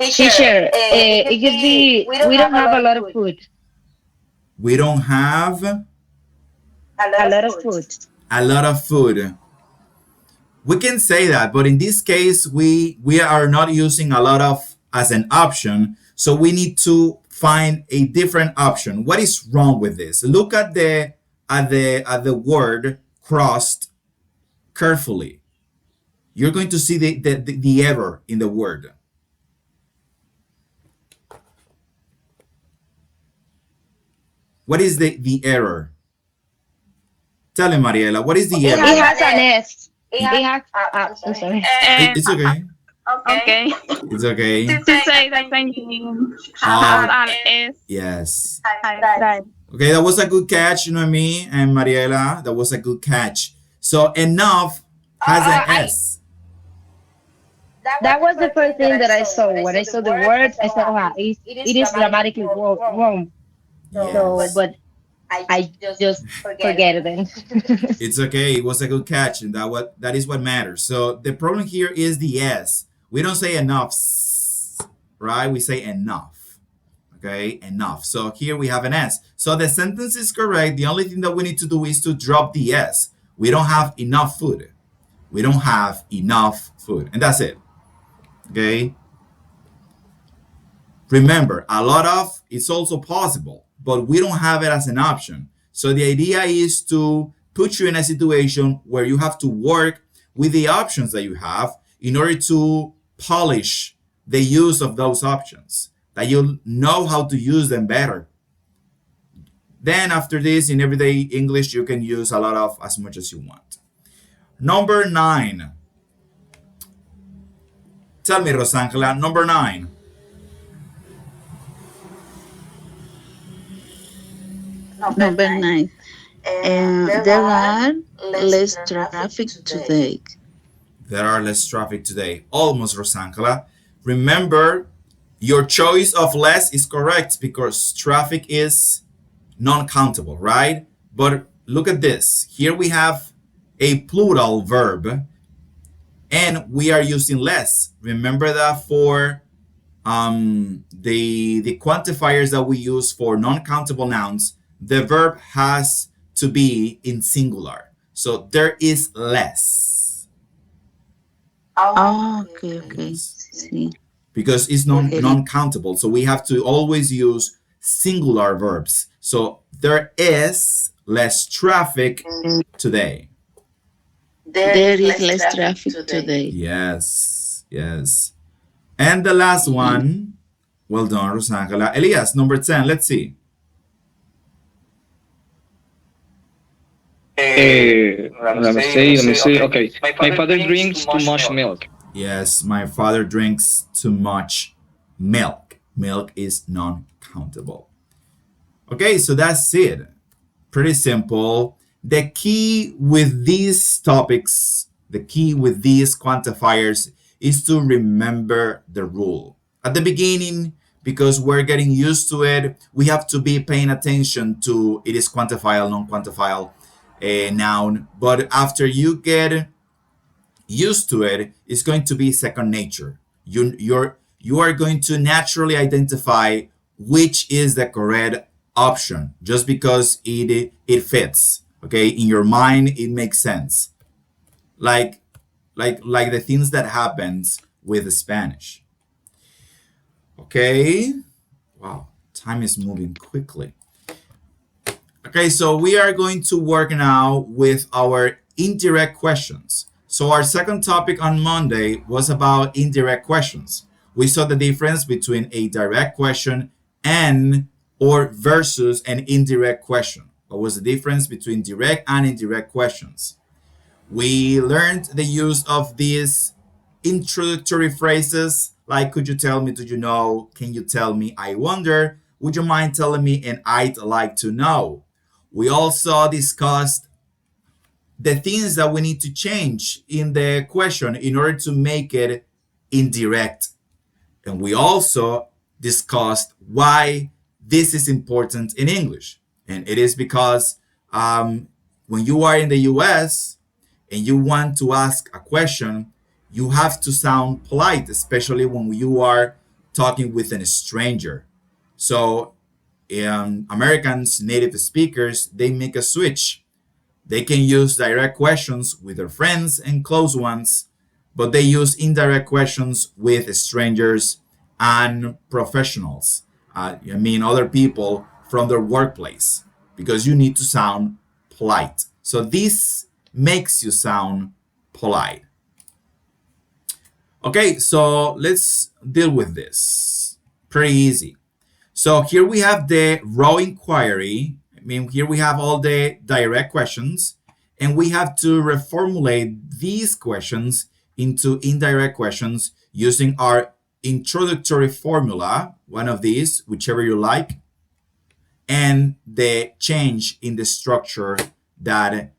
[SPEAKER 6] Teacher, it could be, we don't have a lot of food.
[SPEAKER 1] We don't have
[SPEAKER 6] A lot of food.
[SPEAKER 1] a lot of food. We can say that, but in this case, we are not using a lot of as an option, so we need to find a different option. What is wrong with this? Look at the word crossed carefully. You're going to see the error in the word. What is the error? Tell him, Mariela, what is the error?
[SPEAKER 6] It has an S. I'm sorry.
[SPEAKER 1] It's okay.
[SPEAKER 3] Okay.
[SPEAKER 1] It's okay.
[SPEAKER 3] To say the same thing. Has an S.
[SPEAKER 1] Yes.
[SPEAKER 3] Right.
[SPEAKER 1] Okay, that was a good catch, Noemi and Mariela. That was a good catch. So enough has an S.
[SPEAKER 6] That was the first thing that I saw. When I saw the word, I said, oh, it is grammatically wrong. So,
[SPEAKER 1] Yes.
[SPEAKER 6] but I just forget it then.
[SPEAKER 1] It's okay. It was a good catch, and that is what matters. So the problem here is the S. We don't say enough, right? We say enough. Okay, enough. So here we have an S. So the sentence is correct. The only thing that we need to do is to drop the S. We don't have enough food. We don't have enough food, and that's it. Okay. Remember, a lot of is also possible, but we don't have it as an option. So the idea is to put you in a situation where you have to work with the options that you have in order to polish the use of those options, that you know how to use them better. Then after this, in everyday English, you can use a lot of as much as you want. Number 9. Tell me, Rosangela, number 9.
[SPEAKER 2] Number 9. There are less traffic today.
[SPEAKER 1] There are less traffic today. Almost, Rosangela. Remember, your choice of less is correct because traffic is non-countable, right? But look at this. Here we have a plural verb and we are using less. Remember that for the quantifiers that we use for non-countable nouns, the verb has to be in singular. So there is less.
[SPEAKER 2] Oh, okay. See.
[SPEAKER 1] Because it's non-countable. So we have to always use singular verbs. So there is less traffic today.
[SPEAKER 2] There is less traffic today.
[SPEAKER 1] Yes. And the last one, well done, Rosangela. Elias, number 10, let's see.
[SPEAKER 7] Let me see. Okay. My father drinks too much milk.
[SPEAKER 1] Yes, my father drinks too much milk. Milk is non-countable. Okay, so that's it. Pretty simple. The key with these topics, the key with these quantifiers is to remember the rule. At the beginning, because we're getting used to it, we have to be paying attention to it is quantifiable, non-quantifiable noun. But after you get used to it, it's going to be second nature. You are going to naturally identify which is the correct option just because it fits. Okay, in your mind it makes sense. Like the things that happens with Spanish. Okay. Wow, time is moving quickly. Okay, so we are going to work now with our indirect questions. So our second topic on Monday was about indirect questions. We saw the difference between a direct question and or versus an indirect question. What was the difference between direct and indirect questions? We learned the use of these introductory phrases like could you tell me, do you know, can you tell me, I wonder, would you mind telling me, and I'd like to know. We also discussed the things that we need to change in the question in order to make it indirect. And we also discussed why this is important in English. And it is because when you are in the US and you want to ask a question, you have to sound polite, especially when you are talking with a stranger. So Americans, native speakers, they make a switch. They can use direct questions with their friends and close ones, but they use indirect questions with strangers and professionals. Other people from their workplace, because you need to sound polite. So this makes you sound polite. Okay, so let's deal with this. Pretty easy. So here we have the raw inquiry. Here we have all the direct questions, and we have to reformulate these questions into indirect questions using our introductory formula, one of these, whichever you like, and the change in the structure that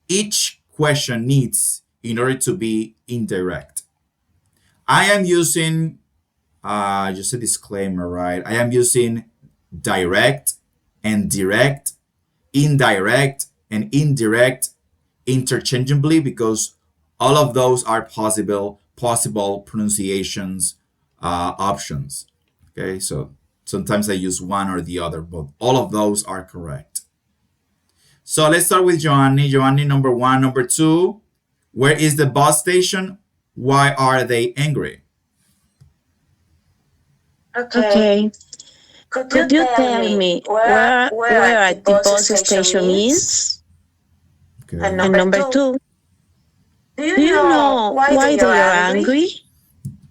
[SPEAKER 1] each question needs in order to be indirect. I am using, just a disclaimer, right? I am using direct and direct, indirect and indirect interchangeably because all of those are possible pronunciations options. Okay, so sometimes I use one or the other, but all of those are correct. So let's start with Joanny. Joanny, number 1. Number 2, where is the bus station? Why are they angry?
[SPEAKER 2] Okay. Could you tell me where the bus station is?
[SPEAKER 1] Okay.
[SPEAKER 2] And number 2, Do you know why they are angry?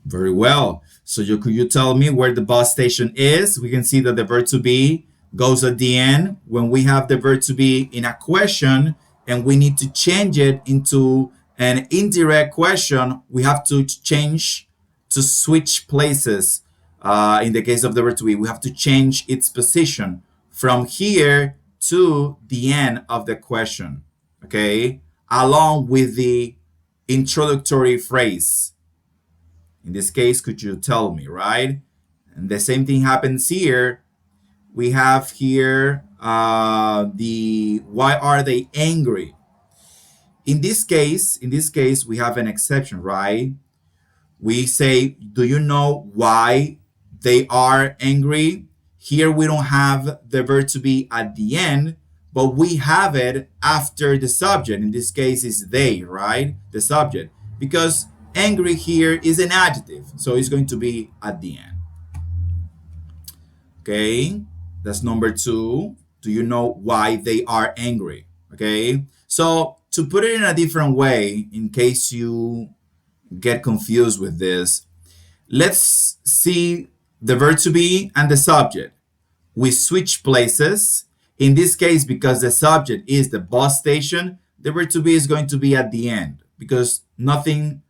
[SPEAKER 1] Very well. So could you tell me where the bus station is? We can see that the verb to be goes at the end. When we have the verb to be in a question and we need to change it into an indirect question, we have to switch places. In the case of the verb to be, we have to change its position from here to the end of the question, okay? Along with the introductory phrase. In this case, could you tell me, right? And the same thing happens here. We have here the why are they angry? In this case, we have an exception, right? We say, do you know why they are angry? Here we don't have the verb to be at the end, but we have it after the subject. In this case, it's they, right? The subject. Because angry here is an adjective, so it's going to be at the end. Okay, that's number 2. Do you know why they are angry? Okay, so to put it in a different way, in case you get confused with this, let's see the verb to be and the subject. We switch places. In this case, because the subject is the bus station, the verb to be is going to be at the end because nothing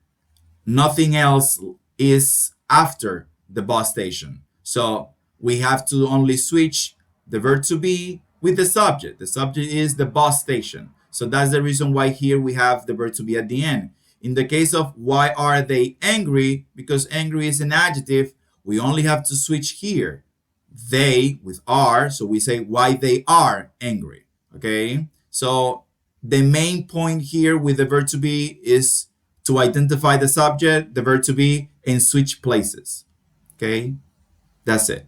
[SPEAKER 1] else is after the bus station. So we have to only switch the verb to be with the subject. The subject is the bus station. So that's the reason why here we have the verb to be at the end. In the case of why are they angry, because angry is an adjective, we only have to switch here. They with are, so we say why they are angry, okay? So the main point here with the verb to be is to identify the subject, the verb to be, and switch places, okay? That's it.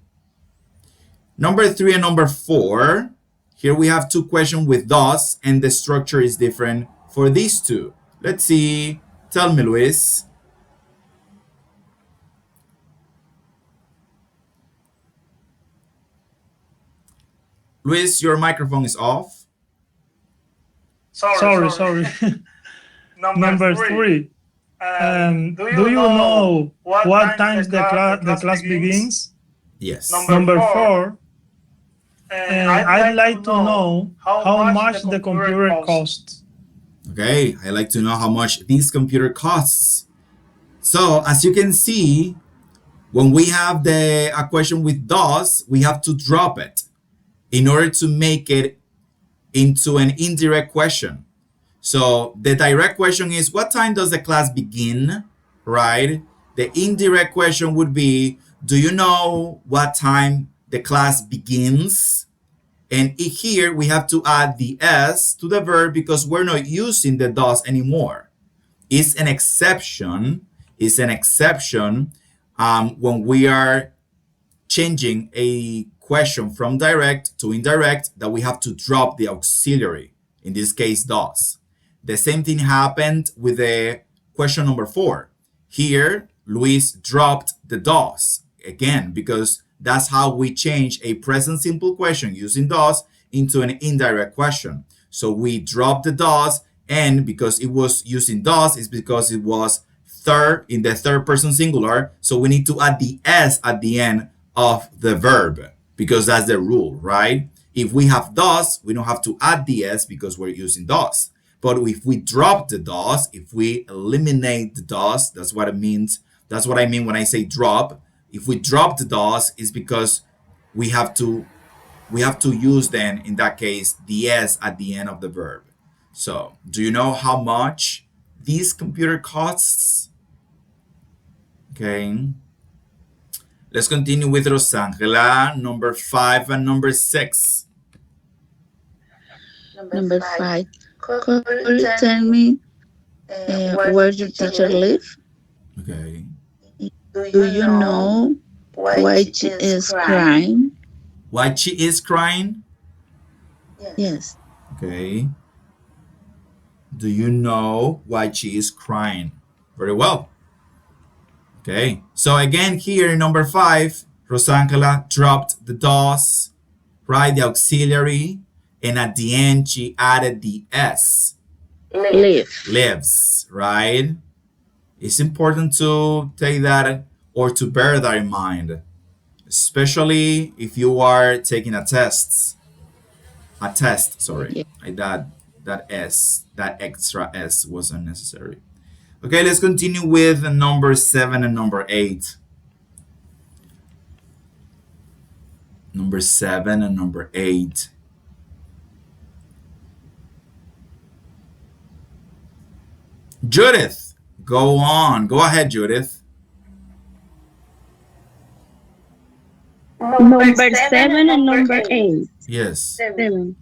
[SPEAKER 1] Number 3 and number 4, here we have 2 questions with does, and the structure is different for these 2. Let's see. Tell me, Luis. Luis, your microphone is off.
[SPEAKER 5] Sorry. Number 3. Do you know what time the class begins?
[SPEAKER 1] Yes.
[SPEAKER 5] Number 4. I'd like to know how much the computer costs.
[SPEAKER 1] Okay, I'd like to know how much this computer costs. So as you can see, when we have a question with does, we have to drop it in order to make it into an indirect question. So the direct question is, what time does the class begin, right? The indirect question would be, do you know what time the class begins? And here we have to add the s to the verb because we're not using the does anymore. It's an exception. When we are changing a question from direct to indirect that we have to drop the auxiliary, in this case does. The same thing happened with the question number 4. Here, Luis dropped the does again because that's how we change a present simple question using does into an indirect question. So we dropped the does, and because it was using does, it's because it was in the third person singular. So we need to add the s at the end of the verb because that's the rule, right? If we have does, we don't have to add the s because we're using does. But if we drop the does, if we eliminate the does, that's what it means. That's what I mean when I say drop. If we drop the does, it's because we have to use then, in that case, the s at the end of the verb. So, do you know how much this computer costs? Okay. Let's continue with Rosangela, number 5 and number 6.
[SPEAKER 2] Number 5. Could you tell me where your teacher lives?
[SPEAKER 1] Okay.
[SPEAKER 2] Do you know why she is crying?
[SPEAKER 1] Why she is crying?
[SPEAKER 2] Yes.
[SPEAKER 1] Okay. Do you know why she is crying? Very well. Okay. So again, here in number 5, Rosangela dropped the does, right? The auxiliary. And at the end, she added the s.
[SPEAKER 6] Live.
[SPEAKER 1] Lives, right? It's important to take that or to bear that in mind, especially if you are taking a test. A test, sorry.
[SPEAKER 6] Yeah.
[SPEAKER 1] That extra S was unnecessary. Okay, let's continue with number 7 and number 8. Number 7 and number 8. Judith, go on. Go ahead, Judith.
[SPEAKER 10] Number 7 and number 8.
[SPEAKER 1] Yes.
[SPEAKER 10] 7.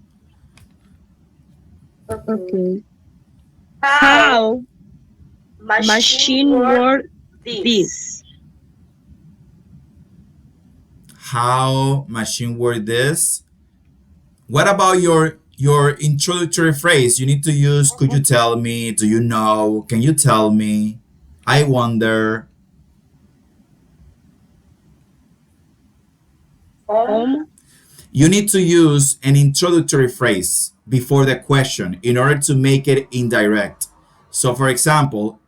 [SPEAKER 10] Okay. How machine work this?
[SPEAKER 1] How machine work this? What about your introductory phrase? You need to use could you tell me, do you know, can you tell me, I wonder. You need to use an introductory phrase before the question in order to make it indirect. So for example,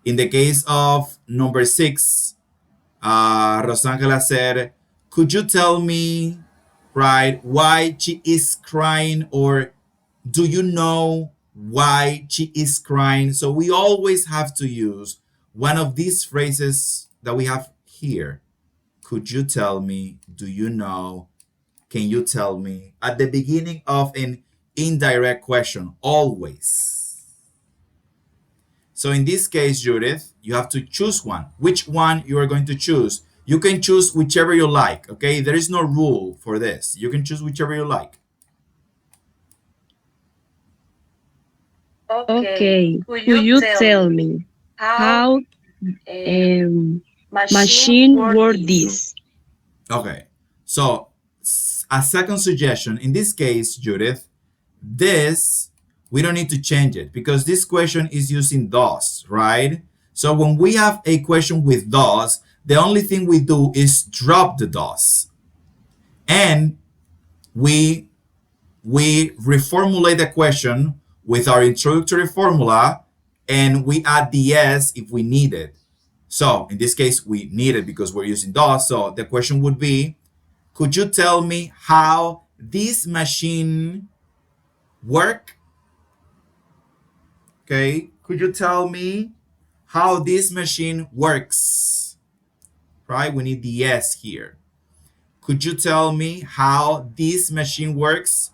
[SPEAKER 1] in the case of number 6, Rosangela said, could you tell me, right, why she is crying, or do you know why she is crying? So we always have to use one of these phrases that we have here. Could you tell me? Do you know? Can you tell me? At the beginning of an indirect question, always. So in this case, Judith, you have to choose one. Which one you are going to choose? You can choose whichever you like, okay? There is no rule for this. You can choose whichever you like.
[SPEAKER 6] Okay. Could you tell me how machine work this?
[SPEAKER 1] Okay. So a second suggestion, in this case, Judith, this, we don't need to change it because this question is using does, right? So when we have a question with does, the only thing we do is drop the does. And we reformulate the question with our introductory formula and we add the s if we need it. So in this case, we need it because we're using does. So the question would be, could you tell me how this machine work? Okay, could you tell me how this machine works? Right, we need the S here. Could you tell me how this machine works?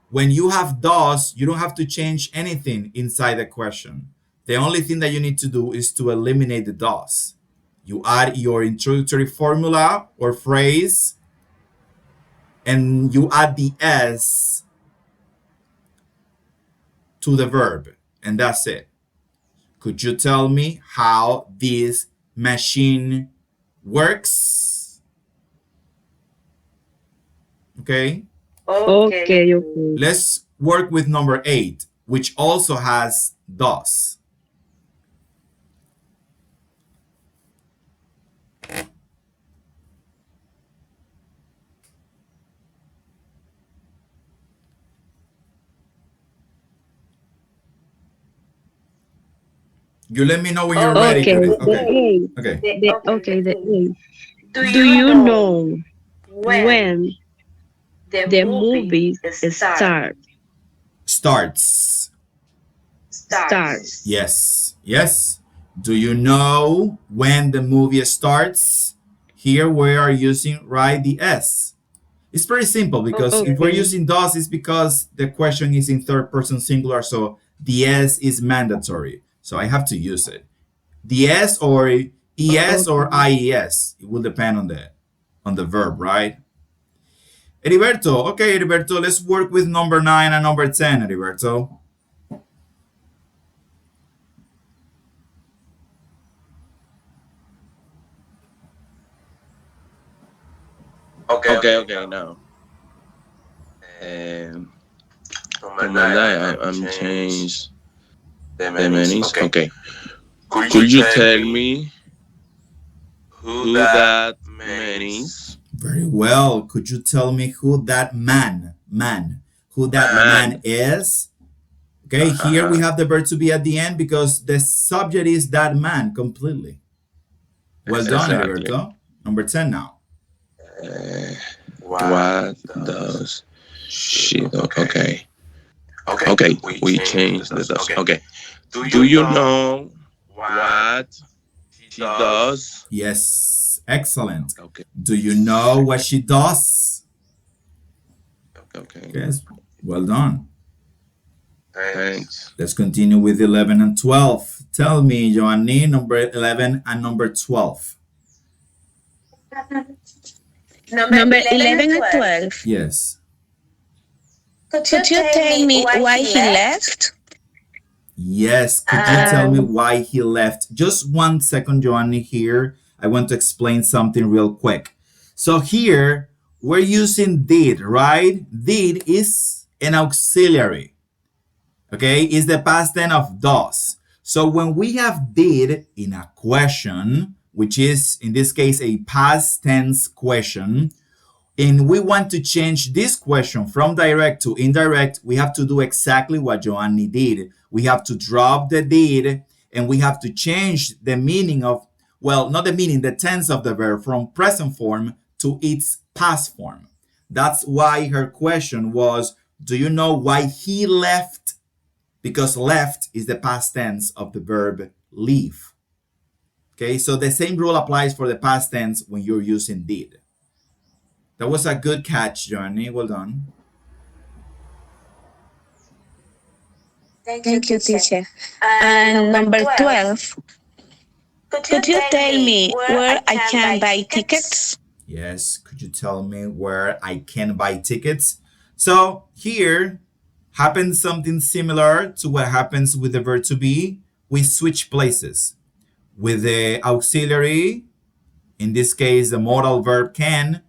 [SPEAKER 1] When you have does, you don't have to change anything inside the question. The only thing that you need to do is to eliminate the does. You add your introductory formula or phrase, and you add the S to the verb, and that's it. Could you tell me how this machine works? Okay?
[SPEAKER 6] Okay.
[SPEAKER 1] Let's work with number 8, which also has does. You let me know when you're ready.
[SPEAKER 6] Okay.
[SPEAKER 1] Okay.
[SPEAKER 6] The A. Do you know when the movie starts?
[SPEAKER 1] Starts. Yes. Do you know when the movie starts? Here we are using, right, the S. It's pretty simple because if we're using does, it's because the question is in third person singular, so the S is mandatory. So I have to use it. The S or ES or IES. It will depend on the verb, right? Heriberto. Okay, Heriberto, let's work with number 9 and number 10, Heriberto.
[SPEAKER 11] Okay, now. Number 9, I'm changed the meanings. Okay. Could you tell me who that man is?
[SPEAKER 1] Very well. Could you tell me who that man is? Okay, here we have the verb to be at the end because the subject is that man completely. Well done,
[SPEAKER 11] Exactly.
[SPEAKER 1] Heriberto. Number 10 now.
[SPEAKER 11] What does she do? Okay. Okay, we changed the does. Okay. Do you know what she does?
[SPEAKER 1] Yes, excellent.
[SPEAKER 11] Okay.
[SPEAKER 1] Do you know what she does?
[SPEAKER 11] Okay.
[SPEAKER 1] Yes, well done.
[SPEAKER 11] Thanks.
[SPEAKER 1] Let's continue with 11 and 12. Tell me, Joanny, number 11 and number 12.
[SPEAKER 2] Number 11 and 12.
[SPEAKER 1] Yes.
[SPEAKER 2] Could you tell me why he left?
[SPEAKER 1] Yes, could you tell me why he left? Just 1 second, Joanny, here. I want to explain something real quick. So here, we're using did, right? Did is an auxiliary. Okay, is the past tense of does. So when we have did in a question, which is in this case a past tense question, and we want to change this question from direct to indirect, we have to do exactly what Joanny did. We have to drop the did and we have to change the meaning of, well, not the meaning, the tense of the verb from present form to its past form. That's why her question was, do you know why he left? Because left is the past tense of the verb leave. Okay, so the same rule applies for the past tense when you're using did. That was a good catch, Johnny. Well done.
[SPEAKER 2] Thank you, teacher. And number 12. Could you tell me where I can buy tickets?
[SPEAKER 1] Yes, could you tell me where I can buy tickets? So here happens something similar to what happens with the verb to be. We switch places with the auxiliary, in this case, the modal verb can,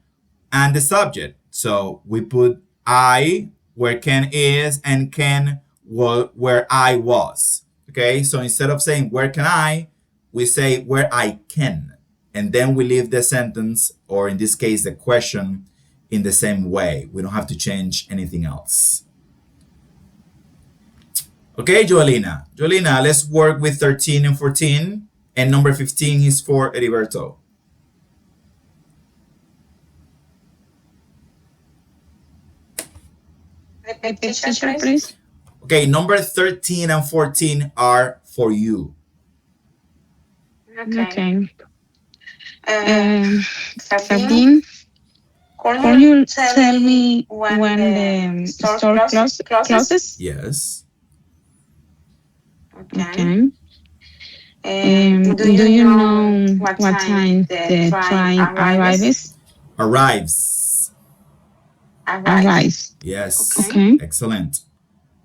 [SPEAKER 1] and the subject. So we put I where can is and can where I was. Okay, so instead of saying where can I, we say where I can. And then we leave the sentence, or in this case, the question, in the same way. We don't have to change anything else. Okay, Joelina. Joelina, let's work with 13 and 14. And number 15 is for Heriberto.
[SPEAKER 12] Teacher, please.
[SPEAKER 1] Okay, number 13 and 14 are for you.
[SPEAKER 12] Okay. 13. Can you tell me when the store closes?
[SPEAKER 1] Yes.
[SPEAKER 12] Okay. Do you know what time the train arrives? Arrives.
[SPEAKER 1] Yes.
[SPEAKER 12] Okay.
[SPEAKER 1] Excellent.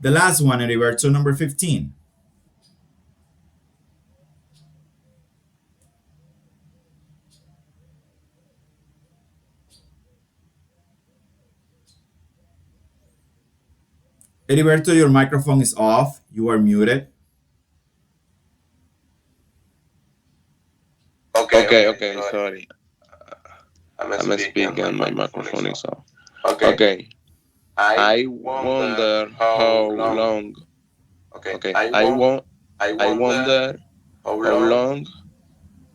[SPEAKER 1] The last one, Heriberto, number 15. Heriberto, your microphone is off. You are muted.
[SPEAKER 11] Okay, sorry. I'm speaking and my microphone is off. Okay. I wonder how long. Okay. I wonder how long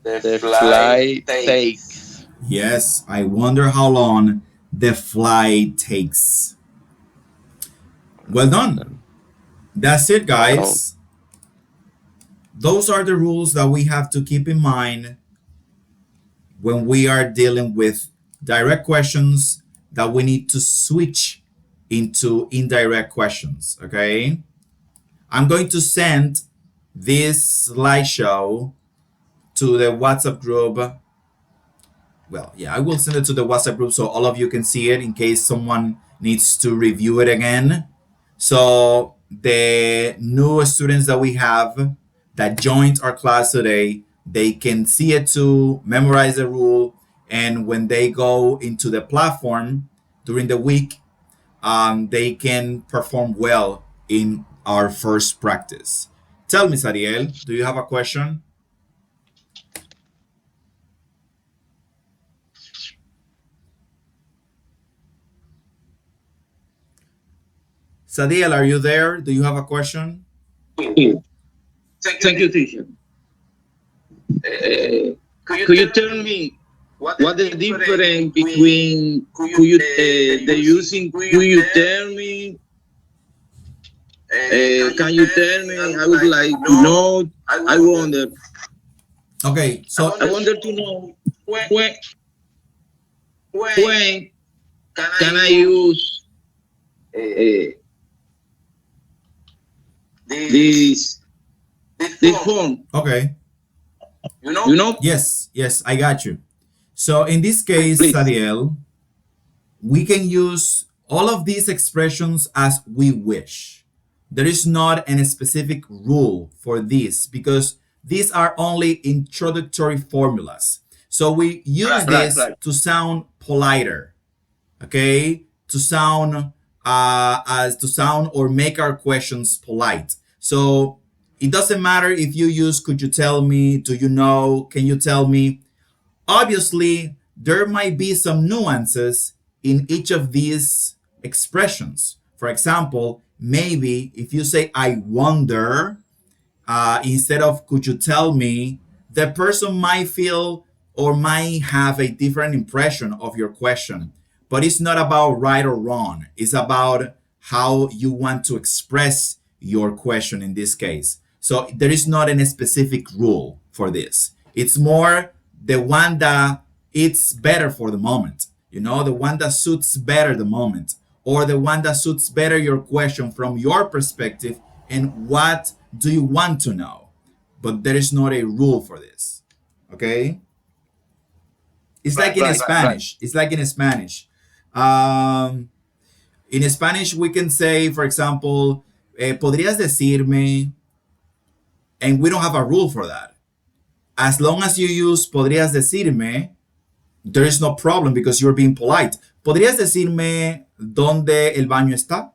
[SPEAKER 11] the flight takes.
[SPEAKER 1] Yes, I wonder how long the flight takes. Well done. That's it, guys. Those are the rules that we have to keep in mind when we are dealing with direct questions that we need to switch into indirect questions, okay? I'm going to send this slideshow to the WhatsApp group. Well, yeah, I will send it to the WhatsApp group so all of you can see it in case someone needs to review it again. So the new students that we have that joined our class today, they can see it too, memorize the rule, and when they go into the platform during the week, they can perform well in our first practice. Tell me, Sariel, do you have a question? Sadiel, are you there? Do you have a question?
[SPEAKER 8] Thank you, teacher. Could you tell me what the difference between the using could you tell me? Can you tell me? I would like to know. I wonder.
[SPEAKER 1] Okay, so
[SPEAKER 8] I wonder to know when can I use this form?
[SPEAKER 1] okay.
[SPEAKER 8] You know?
[SPEAKER 1] Yes, I got you. So in this case,
[SPEAKER 8] Please.
[SPEAKER 1] Sadiel, we can use all of these expressions as we wish. There is not any specific rule for this because these are only introductory formulas. So we use this to sound politer, okay? To sound or make our questions polite. So it doesn't matter if you use could you tell me, do you know, can you tell me? Obviously, there might be some nuances in each of these expressions. For example, maybe if you say I wonder instead of could you tell me, the person might feel or might have a different impression of your question. But it's not about right or wrong. It's about how you want to express your question in this case. So there is not any specific rule for this. It's more the one that it's better for the moment. You know, the one that suits better the moment, or the one that suits better your question from your perspective and what do you want to know. But there is not a rule for this. Okay? It's like in Spanish. It's like in Spanish. In Spanish, we can say, for example, podrías decirme, and we don't have a rule for that. As long as you use podrías decirme, there is no problem because you're being polite. ¿Podrías decirme dónde el baño está?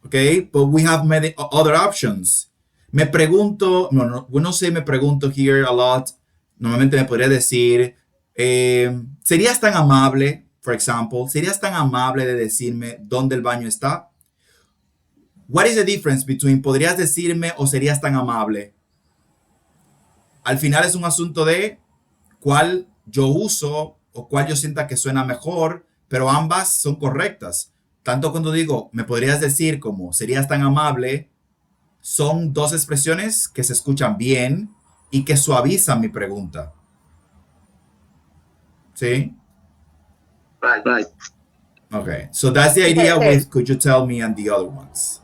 [SPEAKER 1] Okay, but we have many other options. Me pregunto, we don't say me pregunto here a lot. Normalmente me podría decir, ¿serías tan amable, for example, serías tan amable de decirme dónde el baño está? What is the difference between podrías decirme o serías tan amable? Al final es un asunto de cuál yo uso o cuál yo sienta que suena mejor, pero ambas son correctas. Tanto cuando digo, me podrías decir como serías tan amable, son dos expresiones que se escuchan bien y que suavizan mi pregunta. ¿Sí?
[SPEAKER 8] Right.
[SPEAKER 1] Okay, so that's the idea with could you tell me and the other ones.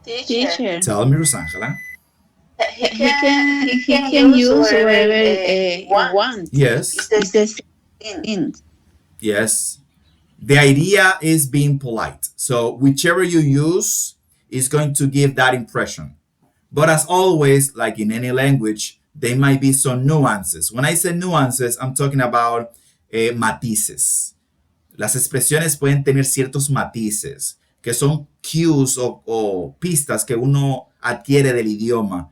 [SPEAKER 2] Teacher.
[SPEAKER 1] Tell me, Rosangela.
[SPEAKER 2] He can use whatever he wants.
[SPEAKER 1] Yes.
[SPEAKER 2] It's the same.
[SPEAKER 1] Yes. The idea is being polite. So whichever you use is going to give that impression. But as always, like in any language, there might be some nuances. When I say nuances, I'm talking about matices. Las expresiones pueden tener ciertos matices, que son cues o pistas que uno adquiere del idioma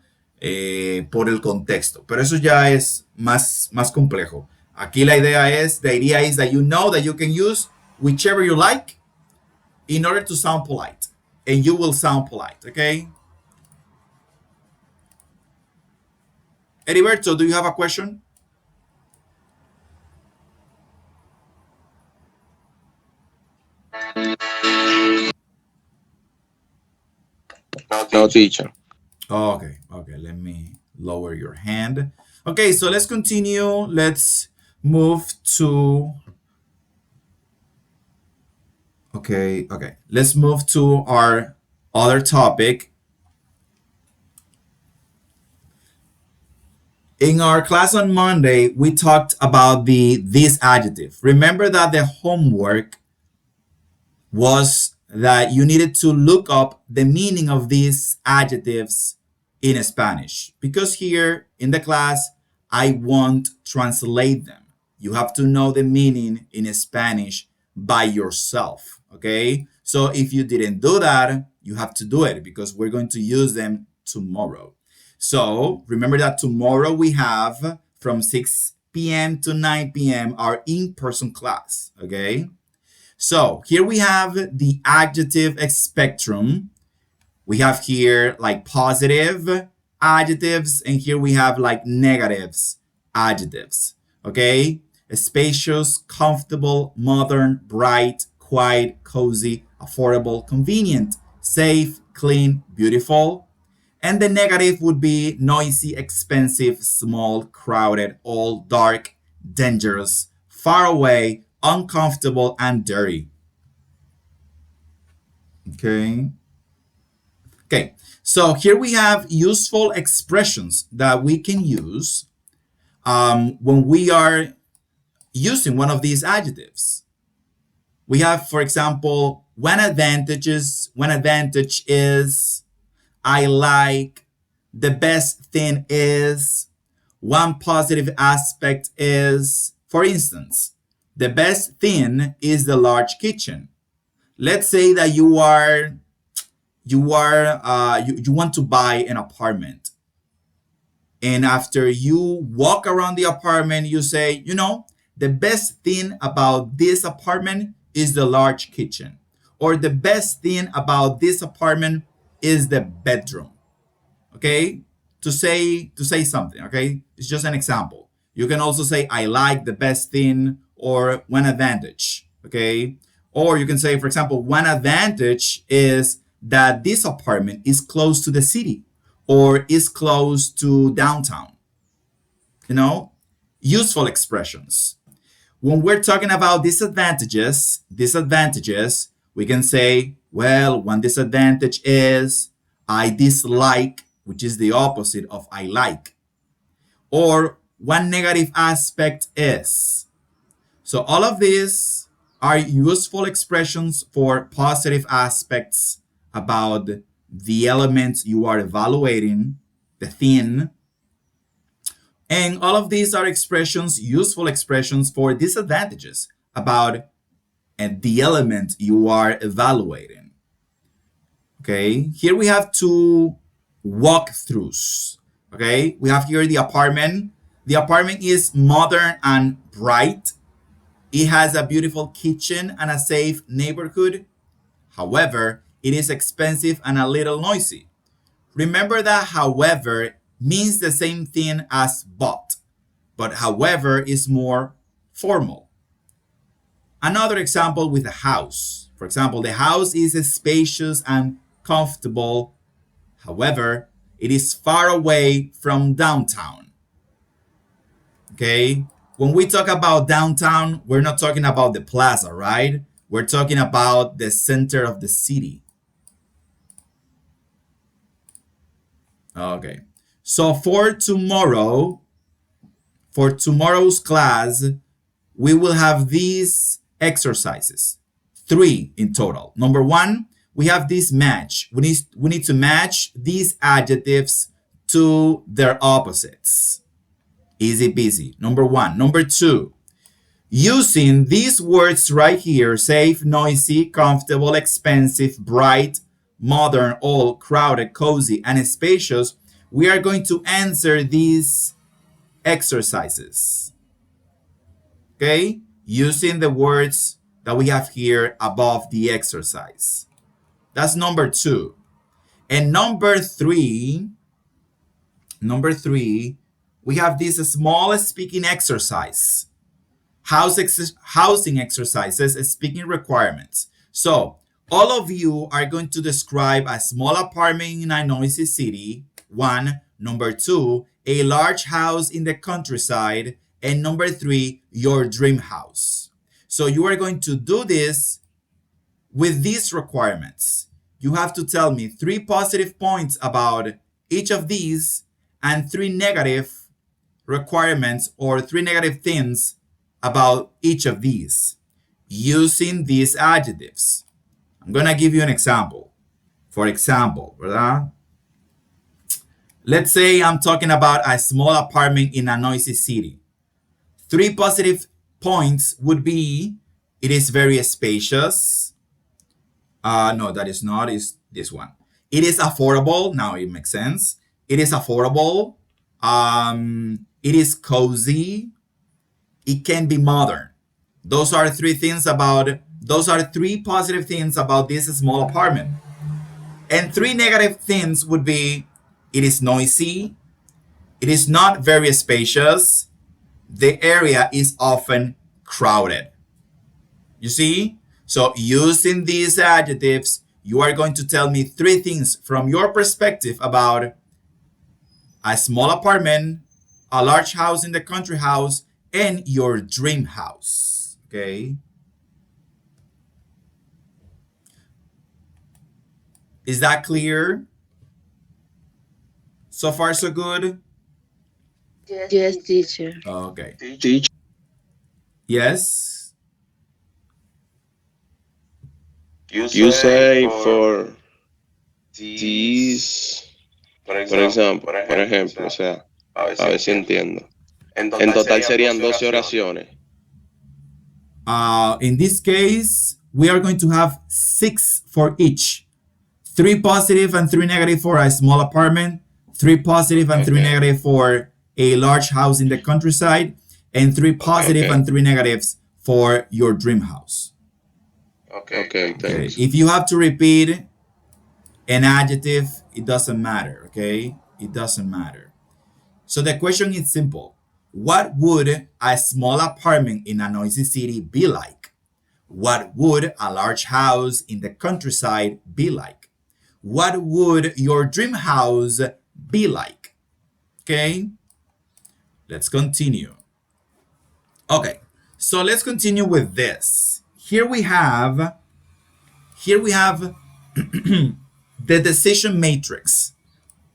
[SPEAKER 1] por el contexto. Pero eso ya es más complejo. Aquí la idea is that you know that you can use whichever you like in order to sound polite. And you will sound polite, okay? Heriberto, do you have a question?
[SPEAKER 11] No, teacher.
[SPEAKER 1] Oh, okay, let me lower your hand. Okay, so let's continue. Let's move to... Okay. Let's move to our other topic. In our class on Monday, we talked about this adjective. Remember that the homework was that you needed to look up the meaning of these adjectives in Spanish. Because here in the class, I won't translate them. You have to know the meaning in Spanish by yourself, okay? So if you didn't do that, you have to do it because we're going to use them tomorrow. So remember that tomorrow we have from 6 p.m. to 9 p.m. our in-person class, okay? So here we have the adjective spectrum. We have here like positive adjectives, and here we have like negatives adjectives. Okay? Spacious, comfortable, modern, bright, quiet, cozy, affordable, convenient, safe, clean, beautiful. And the negative would be noisy, expensive, small, crowded, old, dark, dangerous, far away, uncomfortable, and dirty. Okay. Okay, so here we have useful expressions that we can use when we are using one of these adjectives. We have, for example, one advantage is, I like, the best thing is, one positive aspect is. For instance, the best thing is the large kitchen. Let's say that you want to buy an apartment, and after you walk around the apartment, you say, the best thing about this apartment is the large kitchen, or the best thing about this apartment is the bedroom. Okay, to say something. Okay, it's just an example. You can also say, I like the best thing, or one advantage. Okay, or you can say, for example, one advantage is that this apartment is close to the city or is close to downtown. Useful expressions. When we're talking about disadvantages, we can say, well, one disadvantage is I dislike, which is the opposite of I like. Or one negative aspect is. So all of these are useful expressions for positive aspects about the elements you are evaluating, the thing. And all of these are useful expressions for disadvantages about the element you are evaluating. Okay, here we have two walkthroughs. Okay, we have here the apartment. The apartment is modern and bright. It has a beautiful kitchen and a safe neighborhood. However, it is expensive and a little noisy. Remember that however means the same thing as but however is more formal. Another example with a house. For example, the house is spacious and comfortable. However, it is far away from downtown. Okay? When we talk about downtown, we're not talking about the plaza, right? We're talking about the center of the city. Okay. So for tomorrow's class, we will have these exercises, 3 in total. Number 1, we have this match. We need to match these adjectives to their opposites. Easy peasy. Number 1. Number 2, using these words right here, safe, noisy, comfortable, expensive, bright, modern, old, crowded, cozy, and spacious, we are going to answer these exercises. Okay? Using the words that we have here above the exercise. That's number 2. And number 3, we have this small speaking exercise. Housing exercises, speaking requirements. So all of you are going to describe a small apartment in a noisy city, 1. Number 2, a large house in the countryside. And number 3, your dream house. So you are going to do this with these requirements. You have to tell me 3 positive points about each of these and 3 negative requirements or 3 negative things about each of these using these adjectives. I'm going to give you an example. For example, ¿verdad? Let's say I'm talking about a small apartment in a noisy city. 3 positive points would be, it is very spacious. No, that is not, is this one. It is affordable. Now it makes sense. It is affordable. It is cozy. It can be modern. Those are 3 things about Those are 3 positive things about this small apartment. And 3 negative things would be it is noisy, it is not very spacious, the area is often crowded. You see? So using these adjectives, you are going to tell me 3 things from your perspective about a small apartment, a large house in the country house, and your dream house. Okay? Is that clear? So far, so good?
[SPEAKER 2] Yes, teacher.
[SPEAKER 1] Okay.
[SPEAKER 11] Teach.
[SPEAKER 1] Yes?
[SPEAKER 11] You say for these, por ejemplo, o sea, a ver si entiendo. En total serían 12 oraciones.
[SPEAKER 1] In this case, we are going to have 6 for each. 3 positive and 3 negative for a small apartment, 3 positive and 3 negative for a large house in the countryside, and 3 positive and 3 negatives for your dream house.
[SPEAKER 11] Okay, thanks.
[SPEAKER 1] If you have to repeat an adjective, it doesn't matter, okay? It doesn't matter. So the question is simple. What would a small apartment in a noisy city be like? What would a large house in the countryside be like? What would your dream house be like? Okay? Let's continue. Okay, so let's continue with this. Here we have the decision matrix.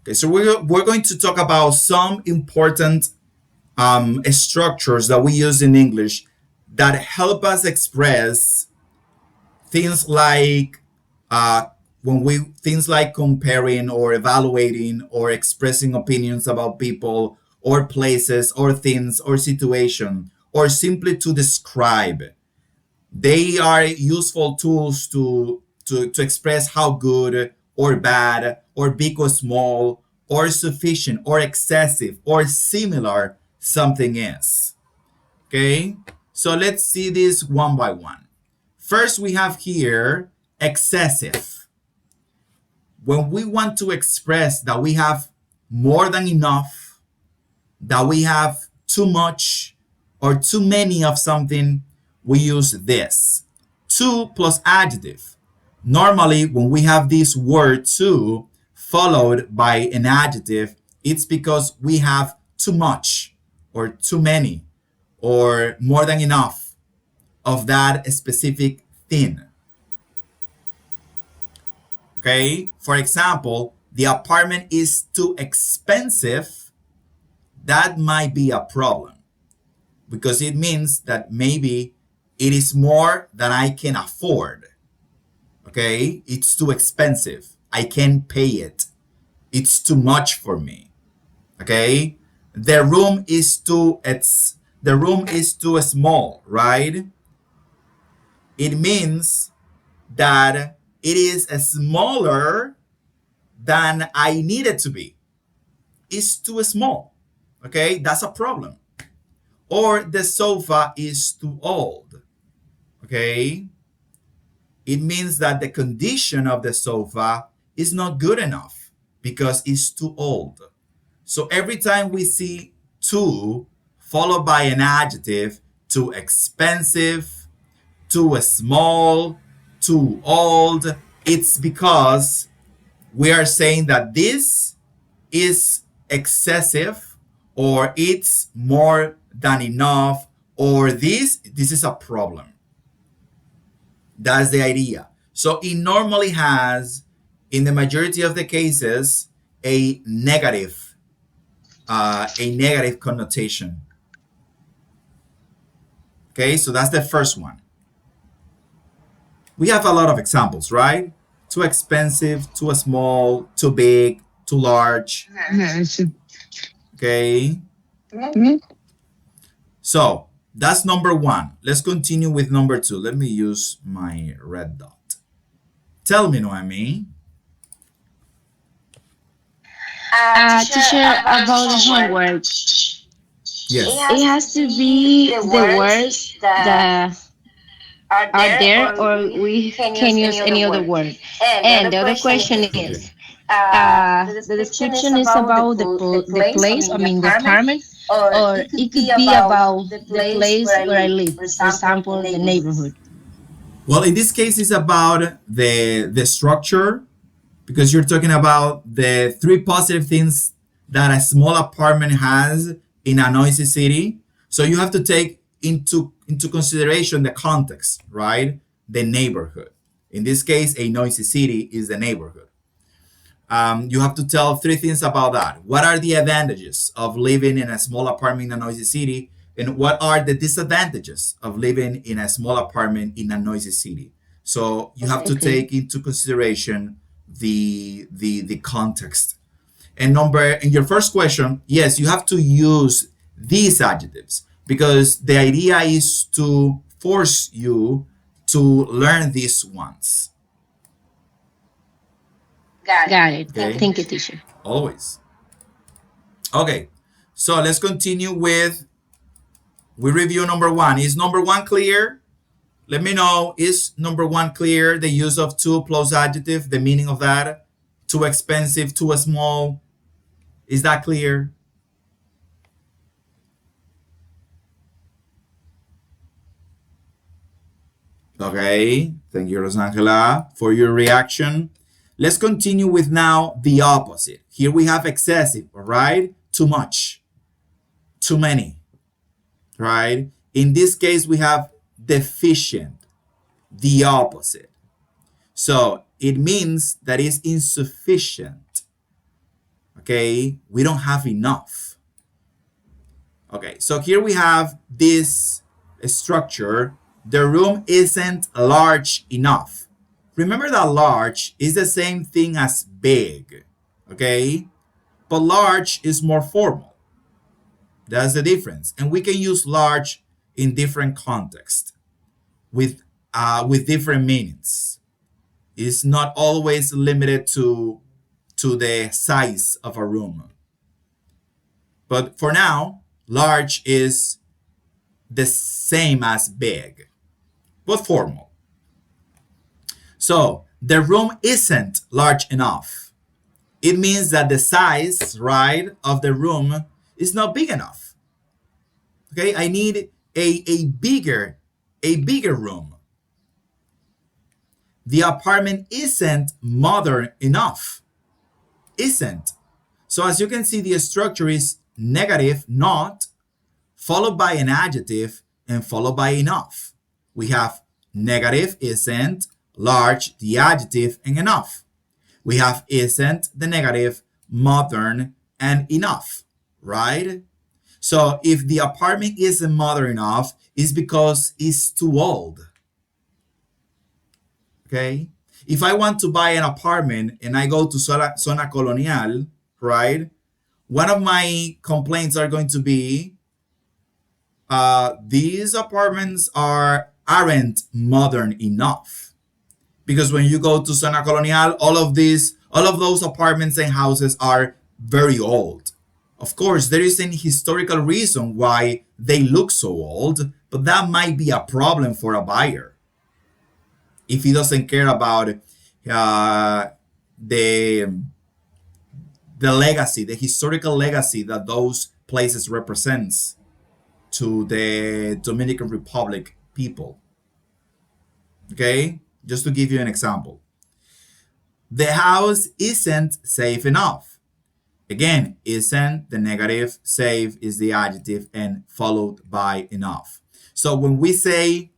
[SPEAKER 1] Okay, so we're going to talk about some important structures that we use in English that help us express things like things like comparing or evaluating or expressing opinions about people or places or things or situation, or simply to describe. They are useful tools to express how good or bad or big or small or sufficient or excessive or similar something is. Okay, so let's see this one by one. First, we have here excessive. When we want to express that we have more than enough, that we have too much or too many of something, we use this. To plus adjective. Normally, when we have this word to followed by an adjective, it's because we have too much or too many or more than enough of that specific thing. Okay, for example, the apartment is too expensive. That might be a problem because it means that maybe it is more than I can afford. Okay, it's too expensive. I can't pay it. It's too much for me. Okay, the room is too small, right? It means that it is smaller than I need it to be. It's too small. Okay, that's a problem. Or the sofa is too old. Okay, it means that the condition of the sofa is not good enough because it's too old. So every time we see too followed by an adjective, too expensive, too small, too old, it's because we are saying that this is excessive or it's more than enough or this is a problem. That's the idea. So it normally has, in the majority of the cases, a negative connotation. Okay, so that's the first one. We have a lot of examples, right? Too expensive, too small, too big, too large. Okay. So that's number one. Let's continue with number two. Let me use my red dot. Tell me, Noemi.
[SPEAKER 6] Teacher, about the homework.
[SPEAKER 1] Yes.
[SPEAKER 6] It has to be the words that are there, or we can use any other word. And the other question is, the description is about the place, I mean the apartment, or it could be about the place where I live, for example, the neighborhood.
[SPEAKER 1] Well, in this case, it's about the structure, because you're talking about the three positive things that a small apartment has in a noisy city. So you have to take into consideration the context, right? The neighborhood. In this case, a noisy city is the neighborhood. You have to tell three things about that. What are the advantages of living in a small apartment in a noisy city? And what are the disadvantages of living in a small apartment in a noisy city? So you have to take into consideration the context. And in your first question, yes, you have to use these adjectives, because the idea is to force you to learn these ones.
[SPEAKER 6] Got it.
[SPEAKER 1] Okay.
[SPEAKER 6] Thank you, teacher.
[SPEAKER 1] Always. Okay, so let's continue with, we review number one. Is number one clear? Let me know, is number one clear? The use of too plus adjective, the meaning of that. Too expensive, too small. Is that clear? Okay, thank you, Rosangela, for your reaction. Let's continue with now the opposite. Here we have excessive, all right? Too much, too many, right? In this case, we have deficient, the opposite. So it means that it's insufficient, okay? We don't have enough. Okay, so here we have this structure. The room isn't large enough. Remember that large is the same thing as big, okay? But large is more formal. That's the difference. And we can use large in different contexts with different meanings. It's not always limited to the size of a room. But for now, large is the same as big, but formal. So the room isn't large enough. It means that the size, right, of the room is not big enough. Okay, I need a bigger room. The apartment isn't modern enough. Isn't. So as you can see, the structure is negative, not, followed by an adjective, and followed by enough. We have negative, isn't, large, the adjective, and enough. We have isn't, the negative, modern, and enough, right? So if the apartment isn't modern enough, it's because it's too old. Okay? If I want to buy an apartment and I go to Zona Colonial, right? One of my complaints are going to be, these apartments aren't modern enough. Because when you go to Zona Colonial, all of those apartments and houses are very old. Of course, there is a historical reason why they look so old, but that might be a problem for a buyer if he doesn't care about the legacy, the historical legacy that those places represents to the Dominican Republic people. Okay? Just to give you an example. The house isn't safe enough. Again, isn't the negative, safe is the adjective, and followed by enough. So when we say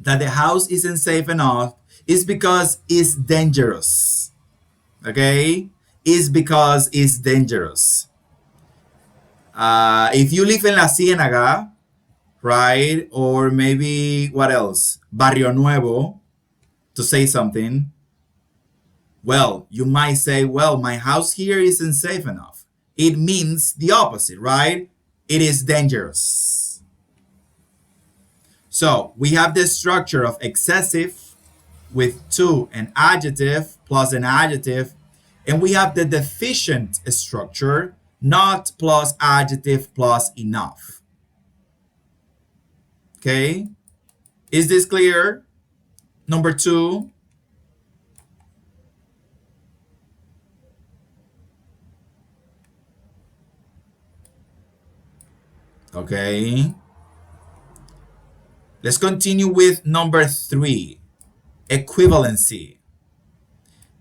[SPEAKER 1] that the house isn't safe enough, it's because it's dangerous. Okay? It's because it's dangerous. If you live in La Ciénaga, right? Or maybe, what else? Barrio Nuevo, to say something. Well, you might say, well, my house here isn't safe enough. It means the opposite, right? It is dangerous. So we have this structure of excessive with to an adjective plus an adjective. And we have the deficient structure, not plus adjective plus enough. Okay? Is this clear? Number 2. Okay. Let's continue with number 3, equivalency.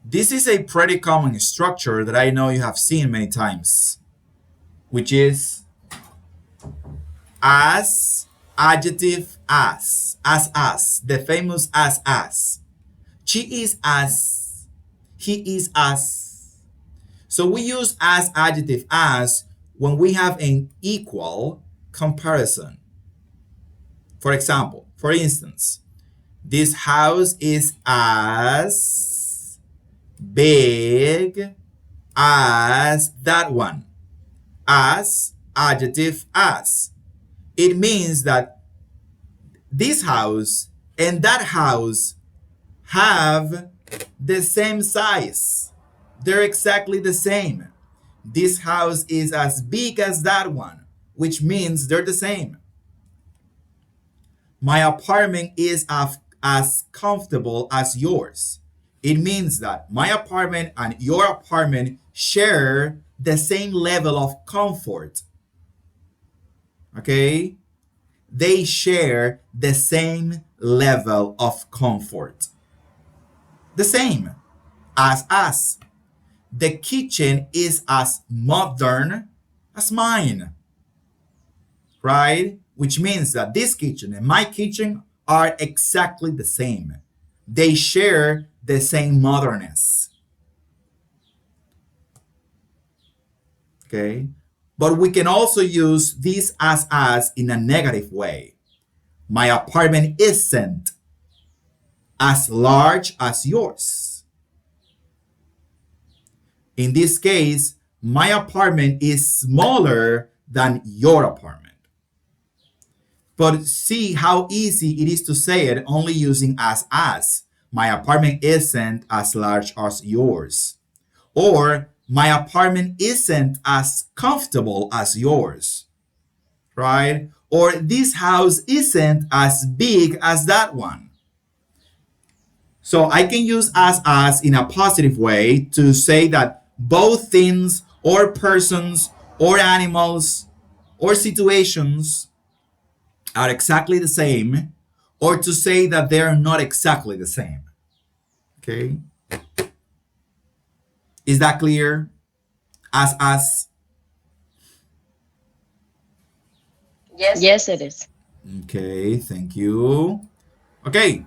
[SPEAKER 1] This is a pretty common structure that I know you have seen many times, which is as, adjective as, the famous as. She is as, he is as. So we use as adjective as when we have an equal comparison. For example, for instance, this house is as big as that one. As, adjective as. It means that this house and that house have the same size. They're exactly the same. This house is as big as that one, which means they're the same. My apartment is as comfortable as yours. It means that my apartment and your apartment share the same level of comfort. Okay? They share the same level of comfort. The same as us. The kitchen is as modern as mine. Right? Which means that this kitchen and my kitchen are exactly the same. They share the same modernness. Okay? But we can also use this as in a negative way. My apartment isn't as large as yours. In this case, my apartment is smaller than your apartment. But see how easy it is to say it only using as. My apartment isn't as large as yours. Or my apartment isn't as comfortable as yours. Right? Or this house isn't as big as that one. So I can use as in a positive way to say that both things or persons or animals or situations are exactly the same, or to say that they are not exactly the same. Okay? Is that clear? As.
[SPEAKER 6] Yes, it is.
[SPEAKER 1] Okay, thank you. Okay,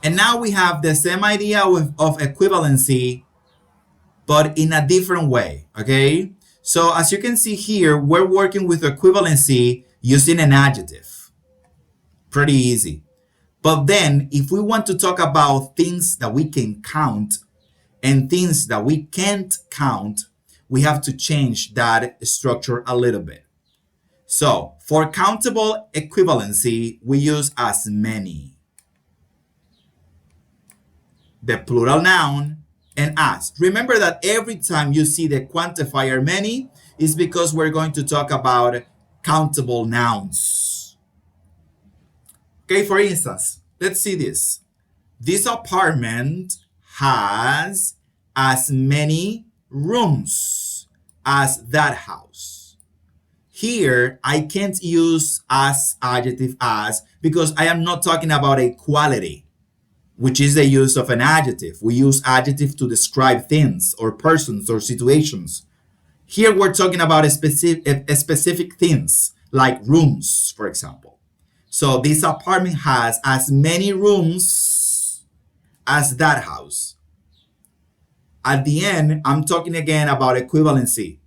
[SPEAKER 1] and now we have the same idea of equivalency, but in a different way. Okay? So as you can see here, we're working with equivalency using an adjective. Pretty easy. But then if we want to talk about things that we can count and things that we can't count, we have to change that structure a little bit. So for countable equivalency, we use as many, the plural noun, and as. Remember that every time you see the quantifier many is because we're going to talk about countable nouns. Okay, for instance, let's see this. This apartment has as many rooms as that house. Here, I can't use as adjective as because I am not talking about a quality, which is the use of an adjective. We use adjective to describe things or persons or situations. Here, we're talking about a specific things like rooms, for example. So this apartment has as many rooms as that house. At the end, I'm talking again about equivalency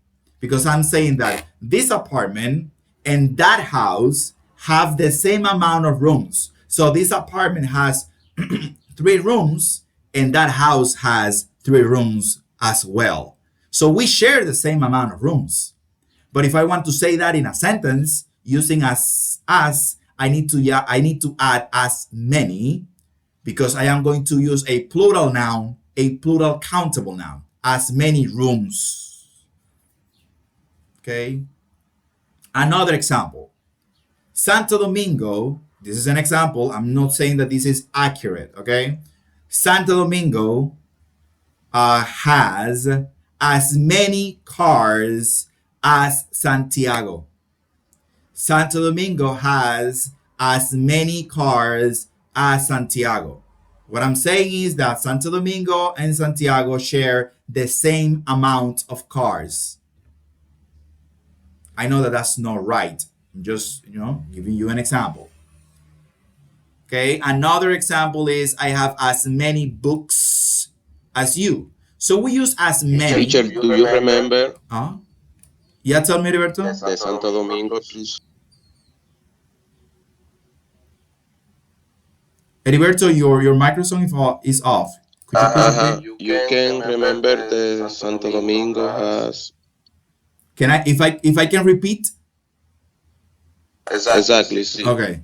[SPEAKER 1] because I'm saying that this apartment and that house have the same amount of rooms. So this apartment has 3 rooms and that house has 3 rooms as well. So we share the same amount of rooms. But if I want to say that in a sentence using as, I need to add as many because I am going to use a plural noun, a plural countable noun, as many rooms. Okay. Another example. Santo Domingo This is an example. I'm not saying that this is accurate, okay? Santo Domingo has as many cars as Santiago. Santo Domingo has as many cars as Santiago. What I'm saying is that Santo Domingo and Santiago share the same amount of cars. I know that that's not right. I'm just, giving you an example. Okay, another example is I have as many books as you. So we use as many.
[SPEAKER 11] Teacher, do you remember?
[SPEAKER 1] Yeah, tell me, Roberto.
[SPEAKER 11] The Santo Domingo, please.
[SPEAKER 1] Heriberto, your microphone is off. Could you
[SPEAKER 11] you can remember the Santo Domingo has.
[SPEAKER 1] Can I, if I can repeat?
[SPEAKER 11] Exactly. See.
[SPEAKER 1] Okay.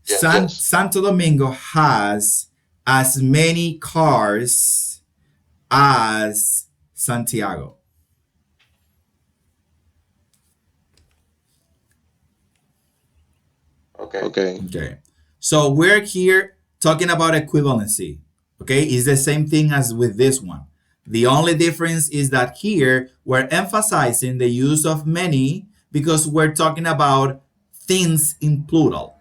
[SPEAKER 1] Santo Domingo has as many cars as Santiago. Okay. So we're here talking about equivalency. Okay, it's the same thing as with this one. The only difference is that here we're emphasizing the use of many because we're talking about things in plural.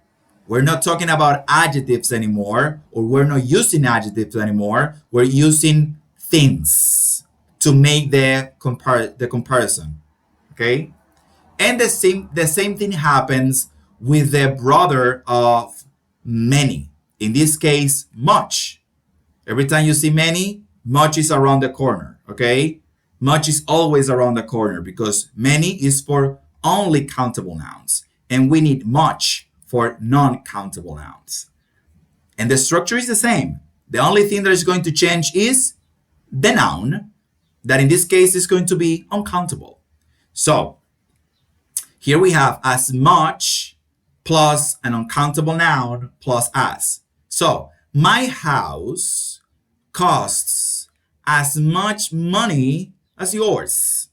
[SPEAKER 1] We're not talking about adjectives anymore, or we're not using adjectives anymore. We're using things to make the comparison. Okay? And the same thing happens with the brother of many. In this case, much. Every time you see many, much is around the corner, okay? Much is always around the corner because many is for only countable nouns, and we need much for non-countable nouns. And the structure is the same. The only thing that is going to change is the noun, that in this case is going to be uncountable. So, here we have as much plus an uncountable noun plus as. So, my house costs as much money as yours.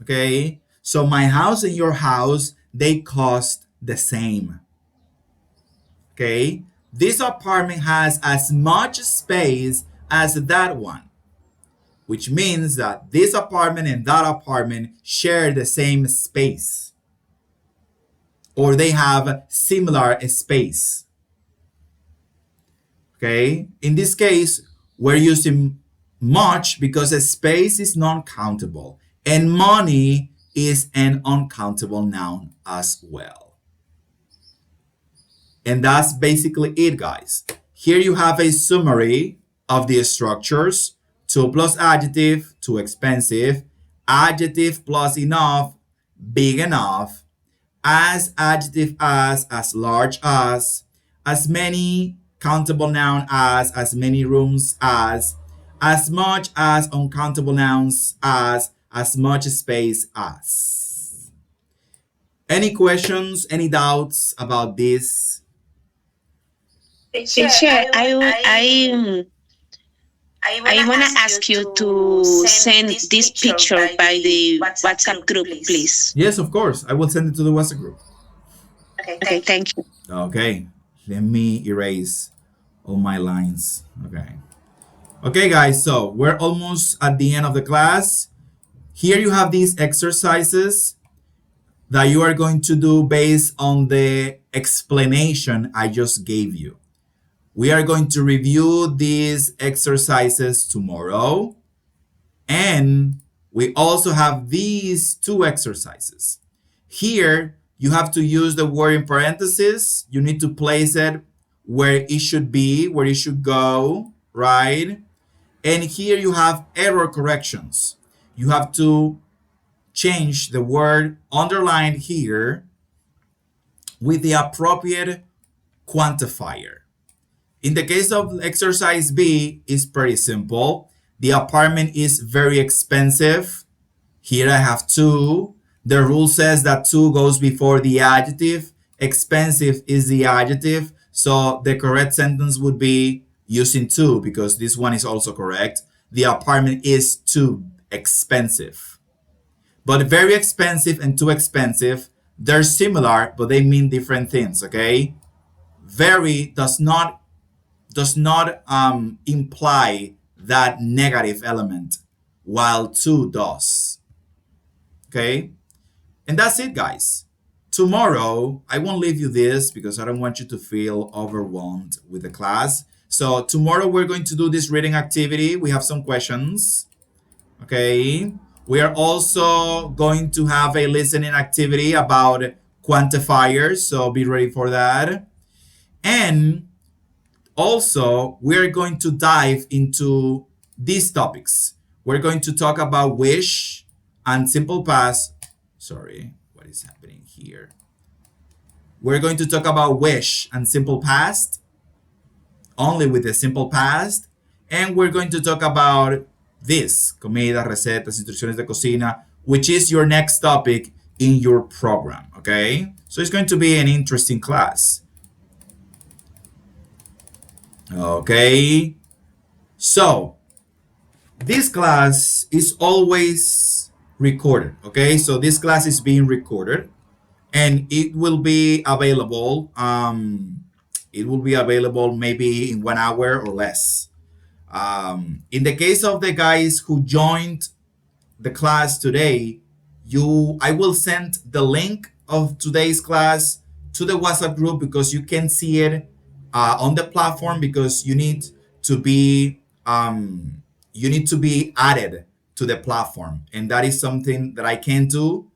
[SPEAKER 1] Okay? So, my house and your house, they cost the same. Okay? This apartment has as much space as that one, which means that this apartment and that apartment share the same space, or they have similar space. Okay? In this case, we're using much because a space is non-countable, and money is an uncountable noun as well. And that's basically it, guys. Here you have a summary of the structures. To plus adjective, too expensive. Adjective plus enough, big enough. As adjective as large as many countable noun as many rooms as much as uncountable nouns as much space as. Any questions, any doubts about this?
[SPEAKER 2] Teacher, I want to ask you to send this picture by the WhatsApp group, please.
[SPEAKER 1] Yes, of course. I will send it to the WhatsApp group.
[SPEAKER 2] Okay, thank you.
[SPEAKER 1] Okay, let me erase all my lines. Okay, guys, so we're almost at the end of the class. Here you have these exercises that you are going to do based on the explanation I just gave you. We are going to review these exercises tomorrow. And we also have these two exercises. Here, you have to use the word in parentheses. You need to place it where it should be, where it should go, right? And here you have error corrections. You have to change the word underlined here with the appropriate quantifier. In the case of exercise B, it's pretty simple. The apartment is very expensive. Here I have 2. The rule says that 2 goes before the adjective. Expensive is the adjective. So the correct sentence would be using 2 because this one is also correct. The apartment is too expensive. But very expensive and too expensive, they're similar, but they mean different things, okay? very does not imply that negative element, while to does. Okay, and that's it, guys. Tomorrow, I won't leave you this because I don't want you to feel overwhelmed with the class. So tomorrow we're going to do this reading activity. We have some questions. Okay. We are also going to have a listening activity about quantifiers. So be ready for that. And also, we're going to dive into these topics. We're going to talk about wish and simple past. Sorry, what is happening here? We're going to talk about wish and simple past, only with the simple past. And we're going to talk about this, comida, recetas, instrucciones de cocina, which is your next topic in your program, okay? So it's going to be an interesting class. Okay, so this class is always recorded, okay? So this class is being recorded and it will be available maybe in 1 hour or less. In the case of the guys who joined the class today, I will send the link of today's class to the WhatsApp group because you can see it on the platform, because you need to be added to the platform, and that is something that I can do,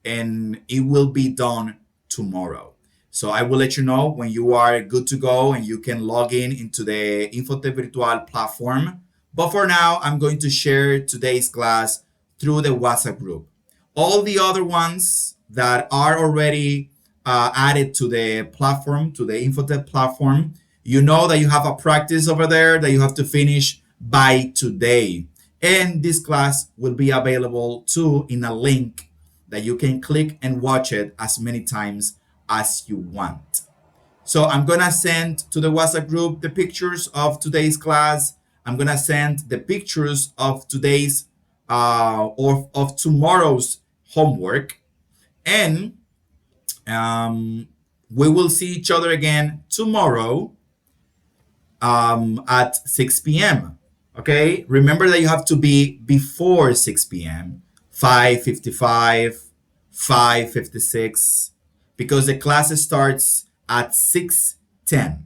[SPEAKER 1] and it will be done tomorrow. So I will let you know when you are good to go and you can log in into the Infotep Virtual platform. But for now, I'm going to share today's class through the WhatsApp group. All the other ones that are already added to the platform, to the Infotep platform, you know that you have a practice over there that you have to finish by today. And this class will be available too in a link that you can click and watch it as many times as you want. So I'm gonna send to the WhatsApp group the pictures of today's class. I'm gonna send the pictures of today's or of tomorrow's homework, and we will see each other again tomorrow at 6 p.m. Okay, remember that you have to be before 6 p.m. 5:55, 5:56, because the class starts at 6:10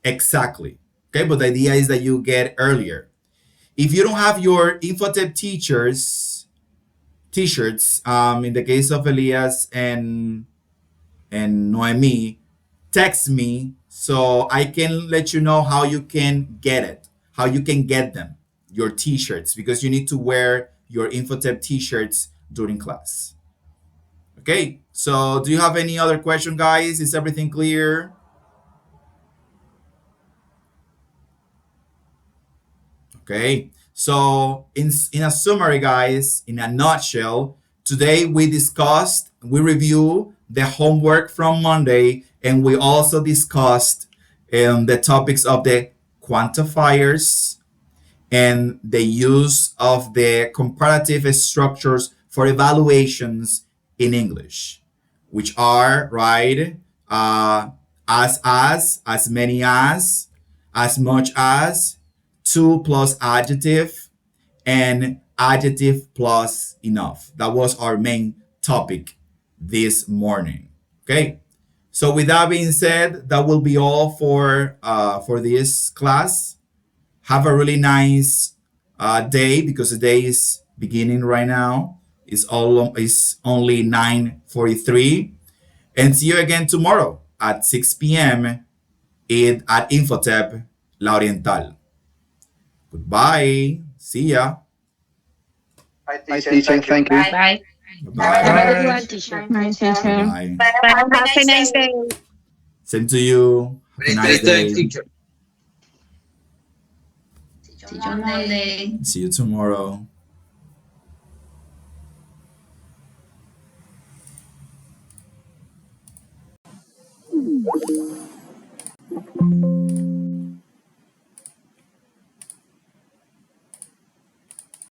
[SPEAKER 1] exactly. Okay, but the idea is that you get earlier. If you don't have your Infotep teachers t-shirts, in the case of Elias and Noemi, text me so I can let you know how you can get it, how you can get them, your t-shirts, because you need to wear your Infotep t-shirts during class. Okay, so do you have any other question, guys? Is everything clear? Okay, so in a summary, guys, in a nutshell, today we review the homework from Monday, and we also discussed the topics of the quantifiers and the use of the comparative structures for evaluations in English, which are, right, as many as much as, to plus adjective, and adjective plus enough. That was our main topic this morning. Okay, so with that being said, that will be all for this class. Have a really nice day, because the day is beginning right now. It's only 9:43, and see you again tomorrow at 6 p.m. at Infotep La Oriental. Goodbye. See ya.
[SPEAKER 7] Bye, teacher. Thank you.
[SPEAKER 6] Bye.
[SPEAKER 1] Bye.
[SPEAKER 6] Have a good one, teacher.
[SPEAKER 12] Bye, teacher.
[SPEAKER 1] Bye.
[SPEAKER 3] Have a nice day.
[SPEAKER 1] Same to you. Have a nice day.
[SPEAKER 8] Teacher.
[SPEAKER 2] See you Monday.
[SPEAKER 1] See you tomorrow.